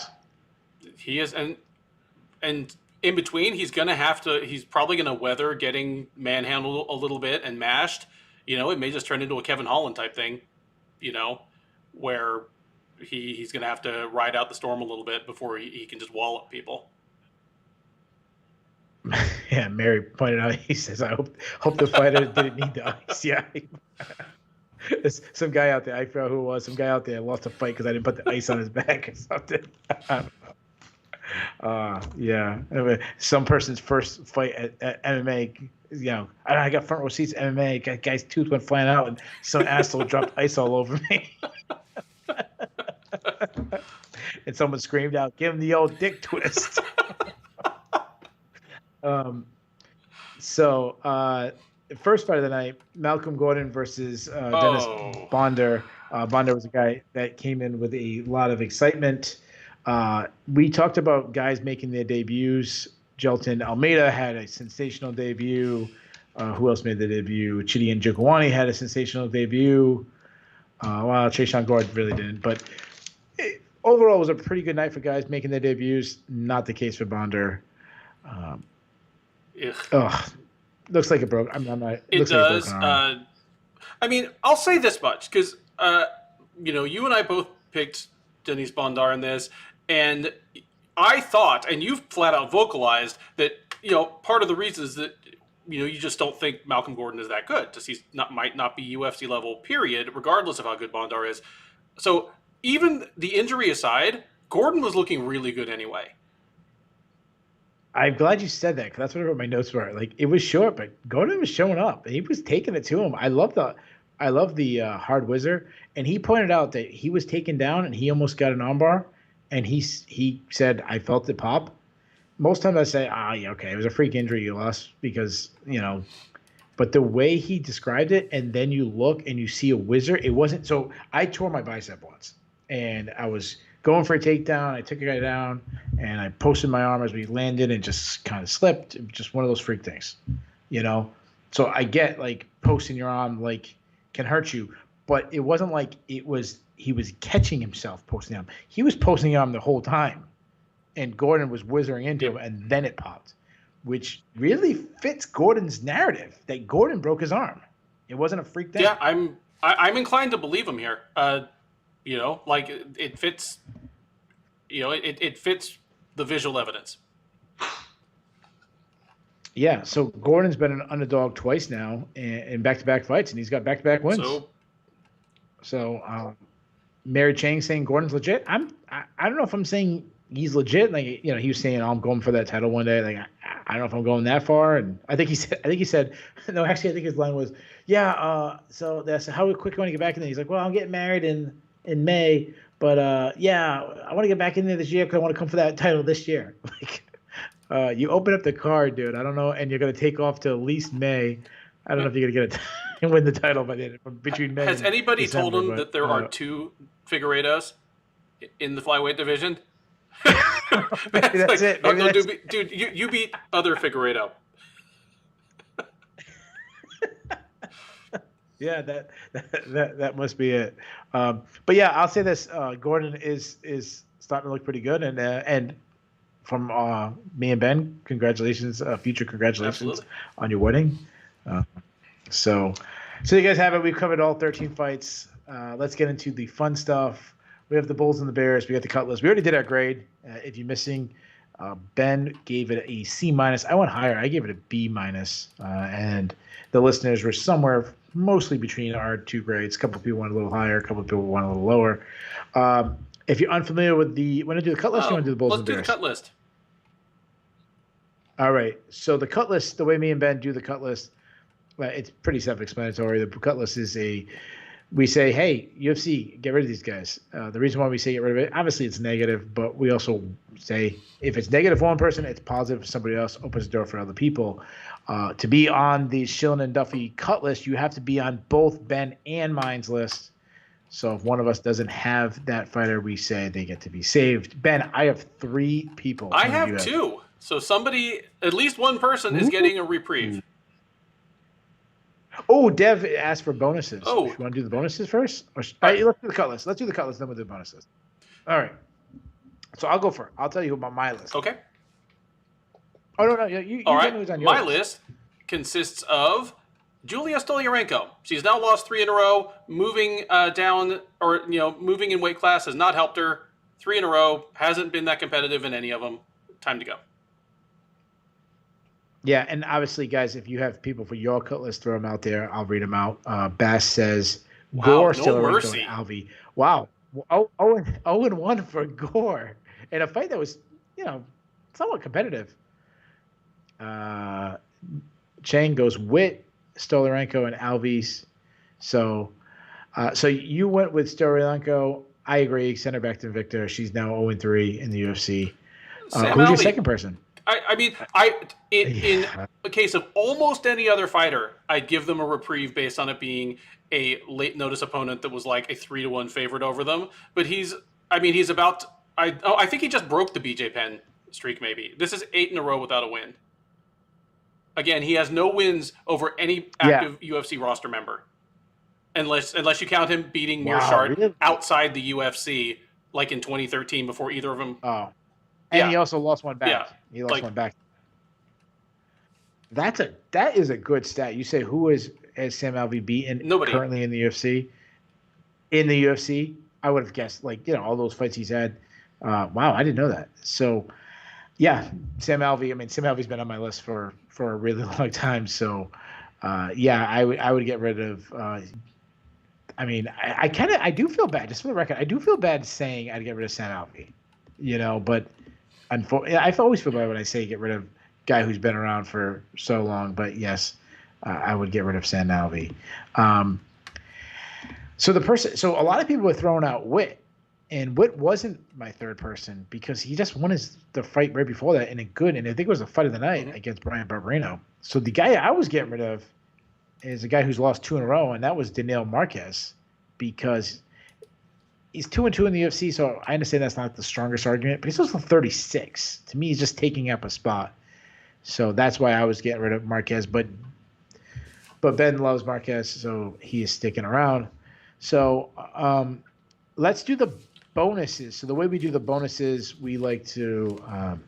he is. And in between, he's probably going to weather getting manhandled a little bit and mashed. You know, it may just turn into a Kevin Holland type thing, you know, where he's going to have to ride out the storm a little bit before he can just wallop people. Yeah, Mary pointed out, he says, I hope the fighter didn't need the ice. Yeah. There's some guy out there, I forgot who it was, some guy out there lost a fight because I didn't put the ice on his back or something. Yeah. Anyway, some person's first fight at MMA, you know, I got front row seats at MMA, guy's tooth went flying out, and some asshole dropped ice all over me. And someone screamed out, "Give him the old dick twist." First fight of the night, Malcolm Gordon versus Dennis Bonder. Bonder was a guy that came in with a lot of excitement. We talked about guys making their debuts. Jelton Almeida had a sensational debut. Who else made the debut? Chidi Njokuani had a sensational debut. Well, Trayshawn Gord really didn't. But overall, it was a pretty good night for guys making their debuts. Not the case for Bonder. Looks like it broke. I'm not. It does. I mean, I'll say this much because you know, you and I both picked Dennis Bondar in this, and I thought, and you've flat out vocalized that, you know, part of the reason is that, you know, you just don't think Malcolm Gordon is that good. Just might not be UFC level, period, regardless of how good Bondar is. So even the injury aside, Gordon was looking really good anyway. I'm glad you said that because that's what my notes were. Like, it was short, but Gordon was showing up. He was taking it to him. I love the hard whizzer, and he pointed out that he was taken down and he almost got an armbar, and he said, "I felt it pop." Most times I say, yeah, okay, it was a freak injury you lost because, you know, but the way he described it, and then you look and you see a whizzer, it wasn't. So I tore my bicep once. and I was going for a takedown. I took a guy down, and I posted my arm as we landed and just kind of slipped. Just one of those freak things, you know? So I get like posting your arm like can hurt you, but it wasn't like he was catching himself posting him. He was posting him the whole time, and Gordon was whizzing into him, and then it popped, which really fits Gordon's narrative that Gordon broke his arm. It wasn't a freak thing. Yeah, I'm inclined to believe him here. You know, like it fits. You know, it fits the visual evidence. Yeah, so Gordon's been an underdog twice now in back-to-back fights, and he's got back-to-back wins. So Mary Chang saying Gordon's legit. I don't know if I'm saying he's legit. Like, you know, he was saying, I'm going for that title one day. Like, I don't know if I'm going that far. And I think he said, no, actually, I think his line was, yeah. So that's how quick you want to get back in there. He's like, well, I'm getting married in May, but yeah, I want to get back in there this year because I want to come for that title this year. Like, you open up the card, dude. I don't know, and you're gonna take off till at least May. I don't know if you're gonna get it and win the title between May. Has anybody December, told him that there are 2 Figueiredos in the flyweight division? Maybe that's it. Maybe no, that's dude, you beat other Figueiredo. Yeah, that must be it. But yeah, I'll say this: Gordon is starting to look pretty good, and from me and Ben, congratulations, future congratulations Absolutely. on your wedding. So you guys have it. We've covered all 13 fights. Let's get into the fun stuff. We have the Bulls and the Bears. We got the cut list. We already did our grade. If you're missing, Ben gave it a C-. I went higher. I gave it a B-. And the listeners were somewhere mostly between our 2 grades. A couple of people went a little higher. A couple of people went a little lower. If you're unfamiliar with want to do the cut list, you want to do the Bulls and Bears? Let's do the cut list. All right. So the cut list, the way me and Ben do the cut list, it's pretty self-explanatory. The cut list is we say, hey, UFC, get rid of these guys. The reason why we say get rid of it, obviously it's negative, but we also say if it's negative for one person, it's positive for somebody else, opens the door for other people. To be on the Shillan and Duffy cut list, you have to be on both Ben and mine's list. So if one of us doesn't have that fighter, we say they get to be saved. Ben, I have 3 people. I have 2. So somebody, at least one person, is getting a reprieve. Oh, Dev asked for bonuses. Oh. You want to do the bonuses first? All right, let's do the cut list. Let's do the cut list, then we'll do the bonuses. All right. So I'll go first. I'll tell you about my list. Okay. Oh, no. You All tell me who's on right. your My list consists of Julia Stoliarenko. She's now lost 3 in a row. Moving moving in weight class has not helped her. 3 in a row. Hasn't been that competitive in any of them. Time to go. Yeah, and obviously, guys, if you have people for your cut list, throw them out there. I'll read them out. Bass says, Wow, Gore, no Stoliarenko, mercy. and Alvey. Wow. 0-1 for Gore. In a fight that was, somewhat competitive. Chang goes Witt, Stoliarenko, and Alves. So you went with Stoliarenko. I agree. Send her back to Victor. She's now 0-3 in the UFC. Who's your second person? In the case of almost any other fighter, I'd give them a reprieve based on it being a late notice opponent that was like a 3-1 favorite over them. But I think he just broke the BJ Penn streak. Maybe this is 8 in a row without a win. Again, he has no wins over any active UFC roster member, unless you count him beating Mearshart really? outside the UFC, like in 2013, before either of them. Oh, and he also lost one back. Yeah. He lost one back. That is a good stat. You say who has Sam Alvey beaten? Nobody currently in the UFC. In the UFC, I would have guessed all those fights he's had. Wow, I didn't know that. So, yeah, Sam Alvey. I mean, Sam Alvey's been on my list for a really long time. So, I would get rid of. I do feel bad. Just for the record, I do feel bad saying I'd get rid of Sam Alvey. But I always feel bad when I say get rid of guy who's been around for so long. But yes, I would get rid of Sam Alvey. So a lot of people were throwing out Witt, and Witt wasn't my third person because he just won the fight right before that, and I think it was the fight of the night against Brian Barberino. So the guy I was getting rid of is a guy who's lost 2 in a row, and that was Daniel Marquez, because he's 2-2 in the UFC, so I understand that's not the strongest argument, but he's also 36. To me, he's just taking up a spot. So that's why I was getting rid of Marquez. But Ben loves Marquez, so he is sticking around. So let's do the bonuses. So the way we do the bonuses, we like to.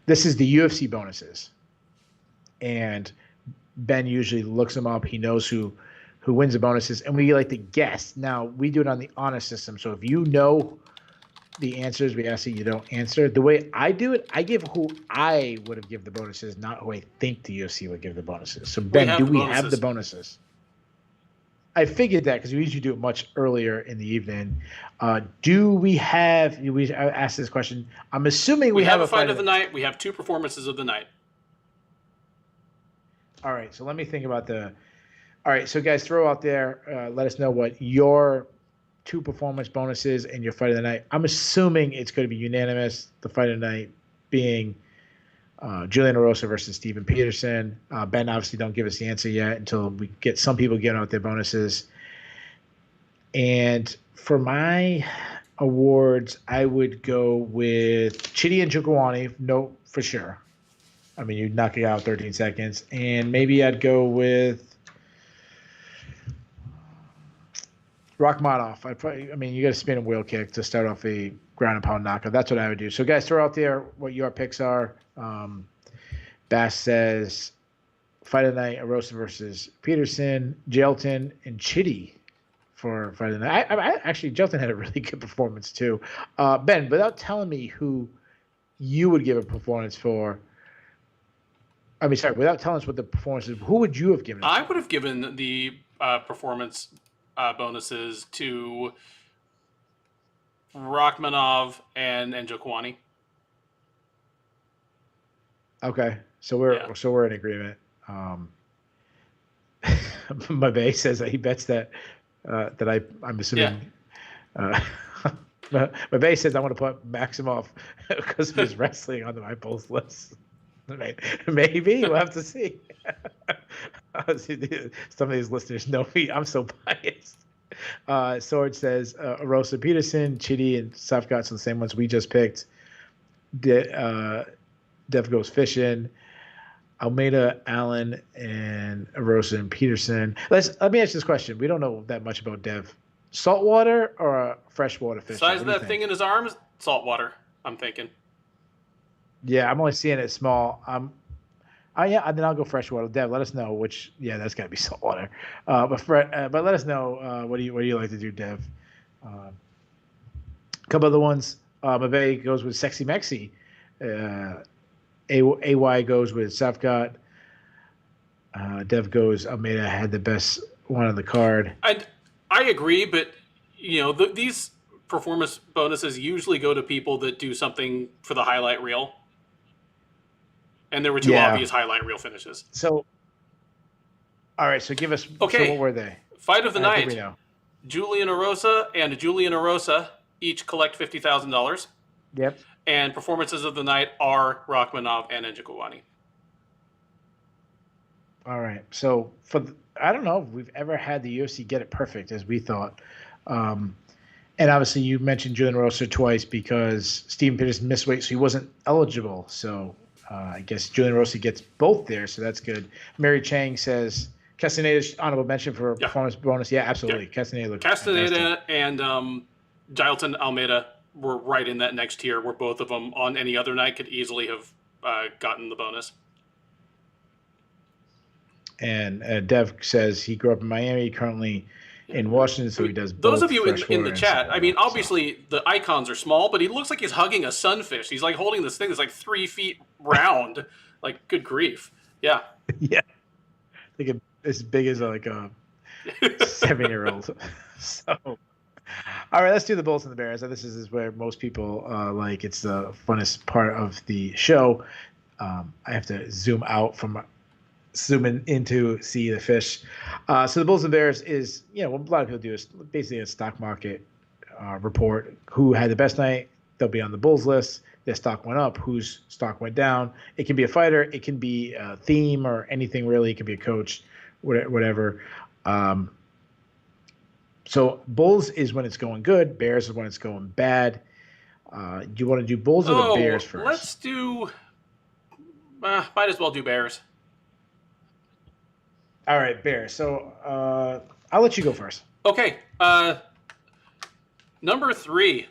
This is the UFC bonuses, and Ben usually looks them up. He knows who wins the bonuses, and we like to guess. Now we do it on the honor system. So if you know the answers, we ask that you don't answer. The way I do it, I give who I would have given the bonuses, not who I think the UFC would give the bonuses. So Ben, do we have the bonuses? I figured that because we usually do it much earlier in the evening. Do we have? We asked this question. I'm assuming we have a fight of the night. We have 2 performances of the night. All right, so let me think about the. All right, so guys, throw out there. Let us know what your 2 performance bonuses and your fight of the night. I'm assuming it's going to be unanimous. The fight of the night being Julian Erosa versus Steven Peterson. Ben, obviously, don't give us the answer yet until we get some people giving out their bonuses. And for my awards, I would go with Chidi and Njokuani, no, for sure. I mean, you'd knock it out 13 seconds. And maybe I'd go with Rachmanov. You got to spin a wheel kick to start off a ground and pound knockout. That's what I would do. So, guys, throw out there what your picks are. Bass says fight of the night, Erosa versus Peterson, Jelton, and Chidi for fight of the night. Actually, Jelton had a really good performance too. Ben, without telling me who you would give a performance for, without telling us what the performance is, who would you have given it to? I would have given the performance bonuses to Rachmanov and Njokuani. Okay, so we're in agreement. My base says that he bets that I'm assuming. Yeah. My base says I want to put Maximov because of his wrestling on my polls list. Maybe we'll have to see. Some of these listeners know me. I'm so biased. Sword says Erosa Peterson, Chidi, and Safkat, so the same ones we just picked. Dev goes fishing. Almeida, Allen, and Erosa and Peterson. Let me ask this question. We don't know that much about Dev. Saltwater or freshwater fish? Size of that thing in his arms? Saltwater, I'm thinking. Yeah, I'm only seeing it small. Yeah, then I'll go freshwater. Dev, let us know which. Yeah, that's got to be saltwater. But let us know what do you like to do, Dev? A couple other ones. Mabe goes with Sexy Mexi. AY goes with Safkat. Dev goes Almeida had the best one on the card. I agree, but these performance bonuses usually go to people that do something for the highlight reel. And there were 2 obvious highlight reel finishes. So, all right. So give us. Okay. So what were they? Fight of the night. We know. Julian Erosa and Julian Erosa each collect $50,000. Yep. And performances of the night are Rachmanov and Njokuani. All right. So I don't know if we've ever had the UFC get it perfect as we thought. And obviously you mentioned Julian Erosa twice because Steven Peterson missed weight, so he wasn't eligible. So I guess Julian Erosa gets both there, so that's good. Mary Chang says Castaneda's honorable mention for performance bonus. Yeah, absolutely. Yeah. Castaneda and Jailton Almeida were right in that next tier where both of them on any other night could easily have gotten the bonus. And Dev says he grew up in Miami, currently in Washington, so he does both. Those of you in the chat, obviously the icons are small, but he looks like he's hugging a sunfish. He's like holding this thing that's like 3 feet round. Like, good grief. Yeah. Yeah. I think as big as like a 7-year-old. So, all right, let's do the Bulls and the Bears. This is where most people like. It's the funnest part of the show. I have to zoom in to see the fish. So the Bulls and Bears is, what a lot of people do is basically a stock market report. Who had the best night? They'll be on the Bulls list. Their stock went up. Whose stock went down? It can be a fighter. It can be a theme or anything really. It can be a coach, whatever. So Bulls is when it's going good. Bears is when it's going bad. Do you want to do Bulls or the Bears Oh, first? let's do. Might as well do Bears. All right, Bears. So I'll let you go first. Okay. Number 3,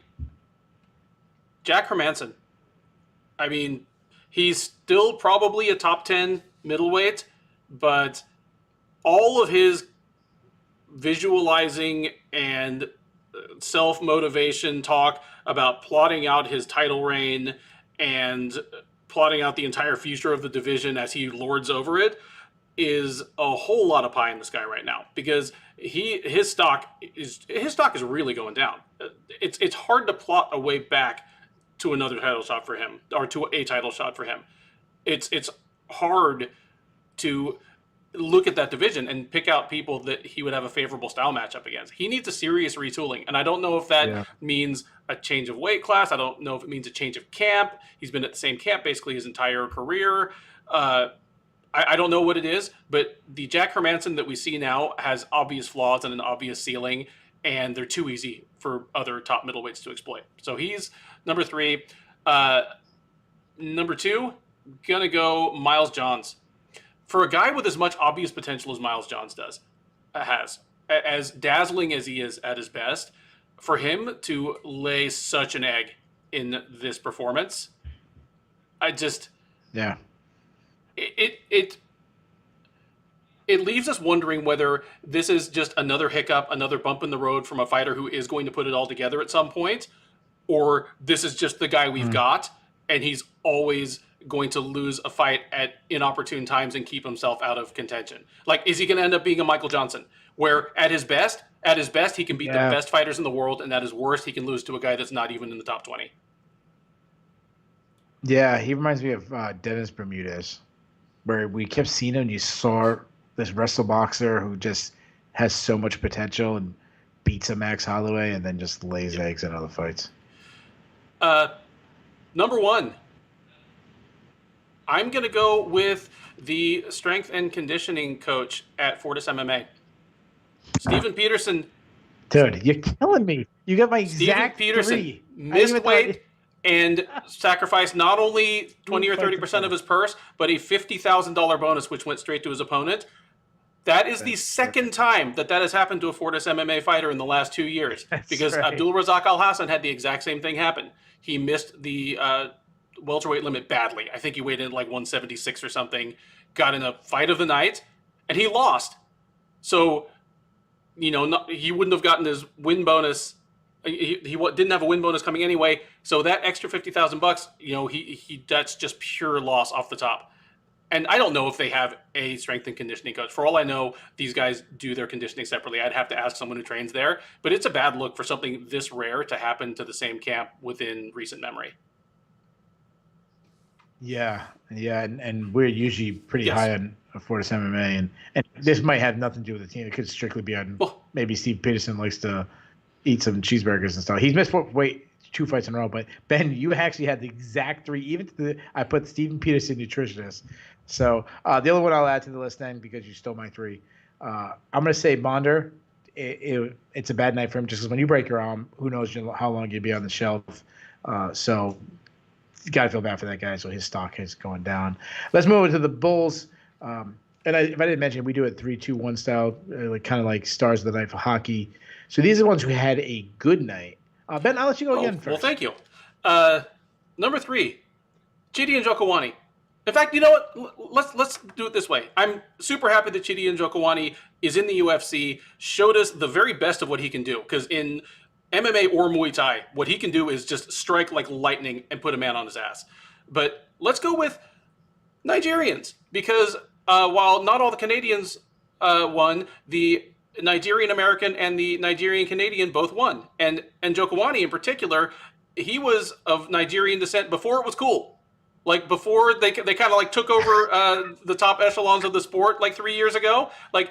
Jack Hermanson. I mean, he's still probably a top 10 middleweight, but all of his visualizing and self motivation talk about plotting out his title reign and plotting out the entire future of the division as he lords over it is a whole lot of pie in the sky right now, because his stock is really going down. It's hard to plot a way back to another title shot for him, or to a title shot for him. It's hard to look at that division and pick out people that he would have a favorable style matchup against. He needs a serious retooling, and I don't know if that means a change of weight class. I don't know if it means a change of camp. He's been at the same camp basically his entire career. I don't know what it is, but the Jack Hermanson that we see now has obvious flaws and an obvious ceiling, and they're too easy for other top middleweights to exploit. So he's number 3. Number 2, gonna go Miles Johns. For a guy with as much obvious potential as Miles Johns has, as dazzling as he is at his best, for him to lay such an egg in this performance, Yeah. It leaves us wondering whether this is just another hiccup, another bump in the road from a fighter who is going to put it all together at some point, or this is just the guy we've got, and he's always going to lose a fight at inopportune times and keep himself out of contention. Like, is he going to end up being a Michael Johnson, where at his best, he can beat the best fighters in the world, and at his worst, he can lose to a guy that's not even in the top 20? Yeah, he reminds me of Dennis Bermudez, where we kept seeing him and you saw this wrestle boxer who just has so much potential and beats a Max Holloway and then just lays eggs in other fights. Number 1, I'm going to go with the strength and conditioning coach at Fortis MMA. Steven Peterson. Dude, you're killing me. You got my exact Steven Peterson 3. missed weight and sacrificed not only 20 or 30% of his purse, but a $50,000 bonus, which went straight to his opponent. That is the second time that has happened to a Fortis MMA fighter in the last 2 years. Because Abdul Razak Al Hassan had the exact same thing happen. He missed the welterweight limit badly. I think he weighed in like 176 or something, got in a fight of the night, and he lost. So, he wouldn't have gotten his win bonus. He didn't have a win bonus coming anyway. So that extra $50,000, he that's just pure loss off the top. And I don't know if they have a strength and conditioning coach. For all I know, these guys do their conditioning separately. I'd have to ask someone who trains there. But it's a bad look for something this rare to happen to the same camp within recent memory. Yeah, and we're usually pretty high on Fortis MMA, and this might have nothing to do with the team. It could strictly be on maybe Steve Peterson likes to eat some cheeseburgers and stuff. He's missed weight 2 fights in a row, but Ben, you actually had the exact 3. Even I put Steven Peterson nutritionist. So the other one I'll add to the list then, because you stole my 3. I'm gonna say Bonder. It's a bad night for him, just because when you break your arm, who knows how long you'll be on the shelf. So you gotta feel bad for that guy. So his stock is going down. Let's move on to the Bulls. And if I didn't mention, we do it 3-2-1 style, kind of like stars of the night for hockey. So these are the ones who had a good night. Ben, I'll let you go again first. Well, thank you. Number 3, Chidi Njokuani. In fact, you know what? Let's do it this way. I'm super happy that Chidi Njokuani is in the UFC, showed us the very best of what he can do. Because in MMA or Muay Thai, what he can do is just strike like lightning and put a man on his ass. But let's go with Nigerians, because while not all the Canadians won, the Nigerian American and the Nigerian Canadian both won. And Njokuani in particular, he was of Nigerian descent before it was cool. Like before they kind of like took over the top echelons of the sport like 3 years ago. Like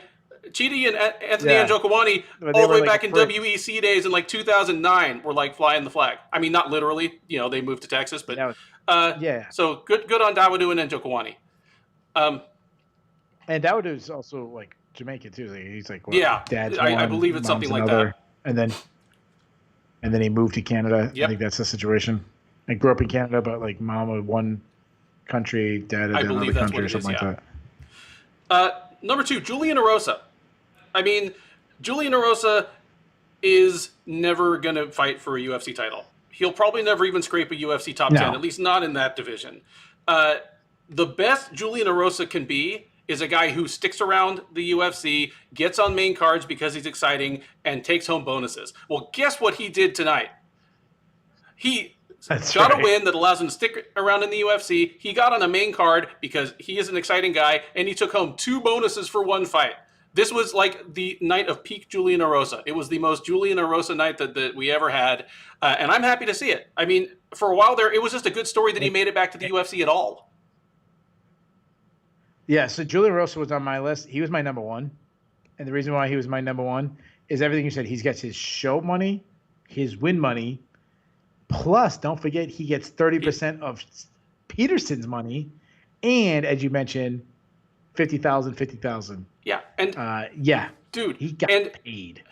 Chidi and Anthony Njokuani all the way back in WEC days in like 2009 were like flying the flag. I mean, not literally, they moved to Texas, but So good on Dawodu and Njokuani. And Dawodu is also like Jamaican too. He's like, what, Yeah, dad's I one, believe it's mom's something like another, that. and then he moved to Canada. I Yep, think that's the situation. I grew up in Canada, but like mom of one country, dad of I another believe that's what country, or it is. something like Yeah. that. Number 2, Julian Erosa. I mean, Julian Erosa is never going to fight for a UFC title. He'll probably never even scrape a UFC top 10, No, at least not in that division. Uh, the best Julian Erosa can be is a guy who sticks around the UFC, gets on main cards because he's exciting, and takes home bonuses. Well, guess what he did tonight? He that's got a right. win that allows him to stick around in the UFC. He got on a main card because he is an exciting guy, and he took home 2 bonuses for 1 fight. This was like the night of peak Julian Erosa. It was the most Julian Erosa night that we ever had, and I'm happy to see it. I mean, for a while there, it was just a good story that he made it back to the UFC at all. Yeah, so Julian Rosa was on my list. He was my number one. And the reason why he was my number one is everything you said. He gets his show money, his win money, plus don't forget he gets 30% of Peterson's money. And as you mentioned, 50,000, 50,000. Yeah, and Yeah, dude, he got and paid.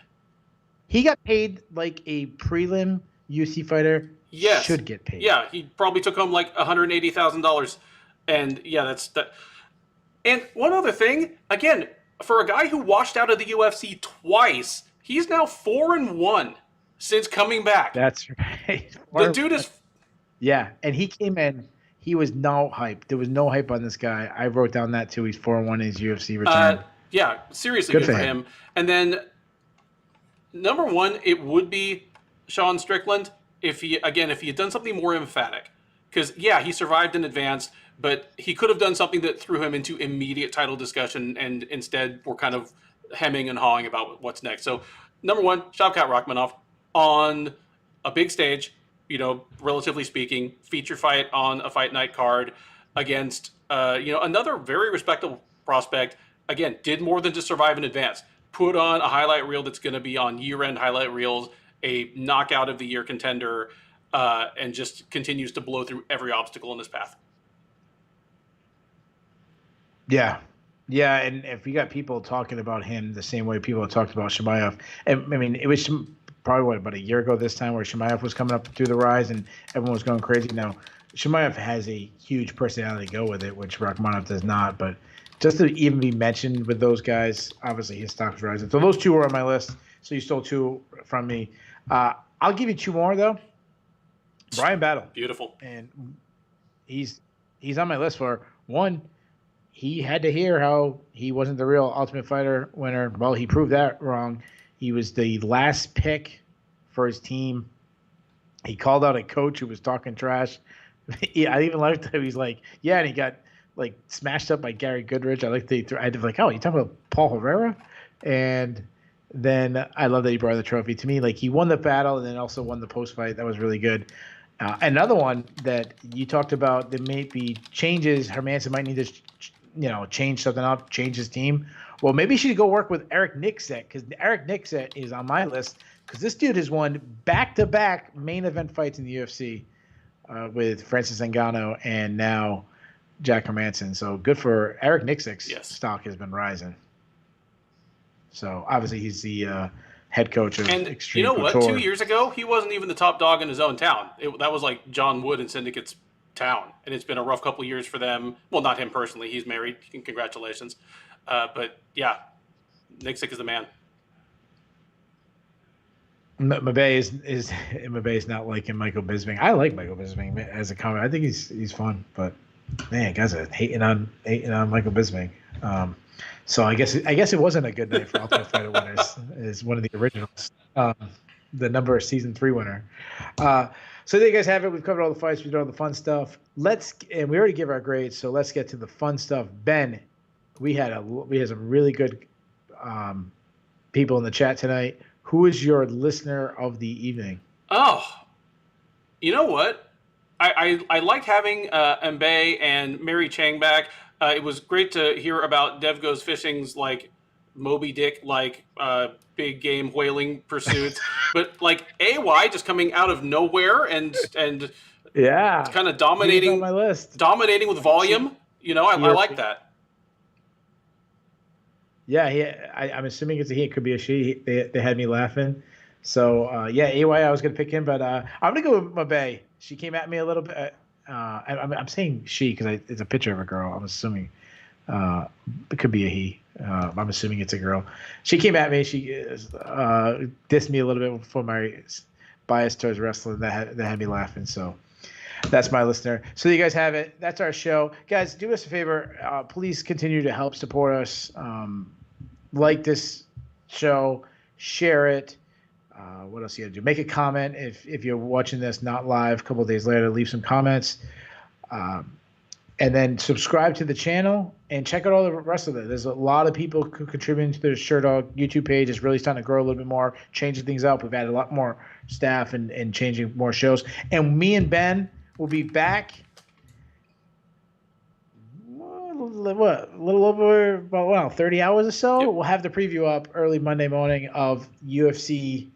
He got paid like a prelim UFC fighter yes, should get paid. yeah, he probably took home like $180,000, and yeah, that's that. And one other thing, again, for a guy who washed out of the UFC twice, he's now 4-1 since coming back. That's right. The dude is Yeah, and he came in. He was no hype. There was no hype on this guy. I wrote down that too. He's 4-1 in his UFC return. yeah, seriously Good good for for him. him. And then number 1, it would be Sean Strickland if he had done something more emphatic. Because yeah, he survived in advance, but he could have done something that threw him into immediate title discussion, and instead we're kind of hemming and hawing about what's next. So number 1, Shavkat Rakhmonov on a big stage, relatively speaking, feature fight on a fight night card against another very respectable prospect. Again, did more than just survive in advance. Put on a highlight reel that's going to be on year-end highlight reels, a knockout of the year contender, and just continues to blow through every obstacle in his path. Yeah. Yeah, and if you got people talking about him the same way people talked about Shemaev, and I mean, it was probably about a year ago this time where Shemaev was coming up through the rise and everyone was going crazy. Now, Shemaev has a huge personality to go with it, which Rakhmonov does not. But just to even be mentioned with those guys, obviously his stock's rising. So those 2 were on my list. So you stole 2 from me. I'll give you 2 more though. Brian Battle, Beautiful. and he's on my list for one. He had to hear how he wasn't the real Ultimate Fighter winner. Well, he proved that wrong. He was the last pick for his team. He called out a coach who was talking trash. I even liked that he's like, yeah, and he got like smashed up by Gary Goodrich. I like I had to be like, oh, you talking about Paul Herrera? And then I love that he brought the trophy. To me, like he won the battle and then also won the post fight. That was really good. Another one that you talked about, there may be changes. Hermanson might need to change something up, change his team. Well, maybe he should go work with Eric Nixet, because Eric Nixet is on my list because this dude has won back-to-back main event fights in the UFC with Francis Ngannou and now Jack Hermanson. So good for Eric Nixet's stock has been rising. So obviously he's the head coach of And Extreme you know what? Couture. 2 years ago, he wasn't even the top dog in his own town. That was like John Wood and Syndicate's town, and it's been a rough couple of years for them. Well, not him personally; he's married. Congratulations. But yeah, Nixick is the man. Mabe is not liking Michael Bisping. I like Michael Bisping as a comic. I think he's fun, but man, guys are hating on Michael Bisping. So I guess it wasn't a good night for Ultimate Fighter winners. Is one of the originals, the number season 3 winner. So there you guys have it. We've covered all the fights. We've done all the fun stuff. And we already give our grades. So let's get to the fun stuff. Ben, we had some really good people in the chat tonight. Who is your listener of the evening? Oh, you know what? I like having Mbaye and Mary Chang back. It was great to hear about Dev Goes Fishing's like Moby Dick like big game whaling pursuits, but like AY just coming out of nowhere and yeah, kind of dominating on my list. dominating with volume. I like that. Yeah, I'm assuming it's a he. It could be a she. They had me laughing. So yeah, AY, I was gonna pick him, but I'm gonna go with Mabe. She came at me a little bit. I'm saying she because it's a picture of a girl. I'm assuming it could be a he. I'm assuming it's a girl. She came at me. She dissed me a little bit for my bias towards wrestling. That had me laughing. So that's my listener. So you guys have it. That's our show. Guys, do us a favor. Please continue to help support us. Like this show, share it. What else you got to do? Make a comment if you're watching this not live. A couple of days later, leave some comments. And then subscribe to the channel and check out all the rest of it. There's a lot of people contributing to the Sherdog YouTube page. It's really starting to grow a little bit more, changing things up. We've added a lot more staff and changing more shows. And me and Ben will be back. What, a little over about 30 hours or so. Yep. We'll have the preview up early Monday morning of UFC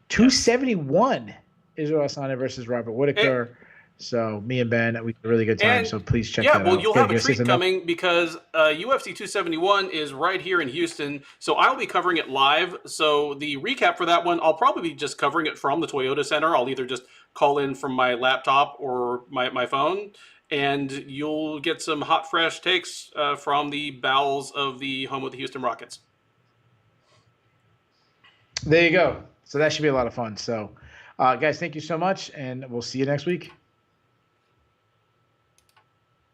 271. Israel Adesanya versus Robert Whitaker. So me and Ben, we had a really good time. So please check that out. Well, you'll have a treat coming because UFC 271 is right here in Houston. So I'll be covering it live. So the recap for that one, I'll probably be just covering it from the Toyota Center. I'll either just call in from my laptop or my phone. And you'll get some hot, fresh takes from the bowels of the home of the Houston Rockets. There you go. So that should be a lot of fun. So, guys, thank you so much, and we'll see you next week.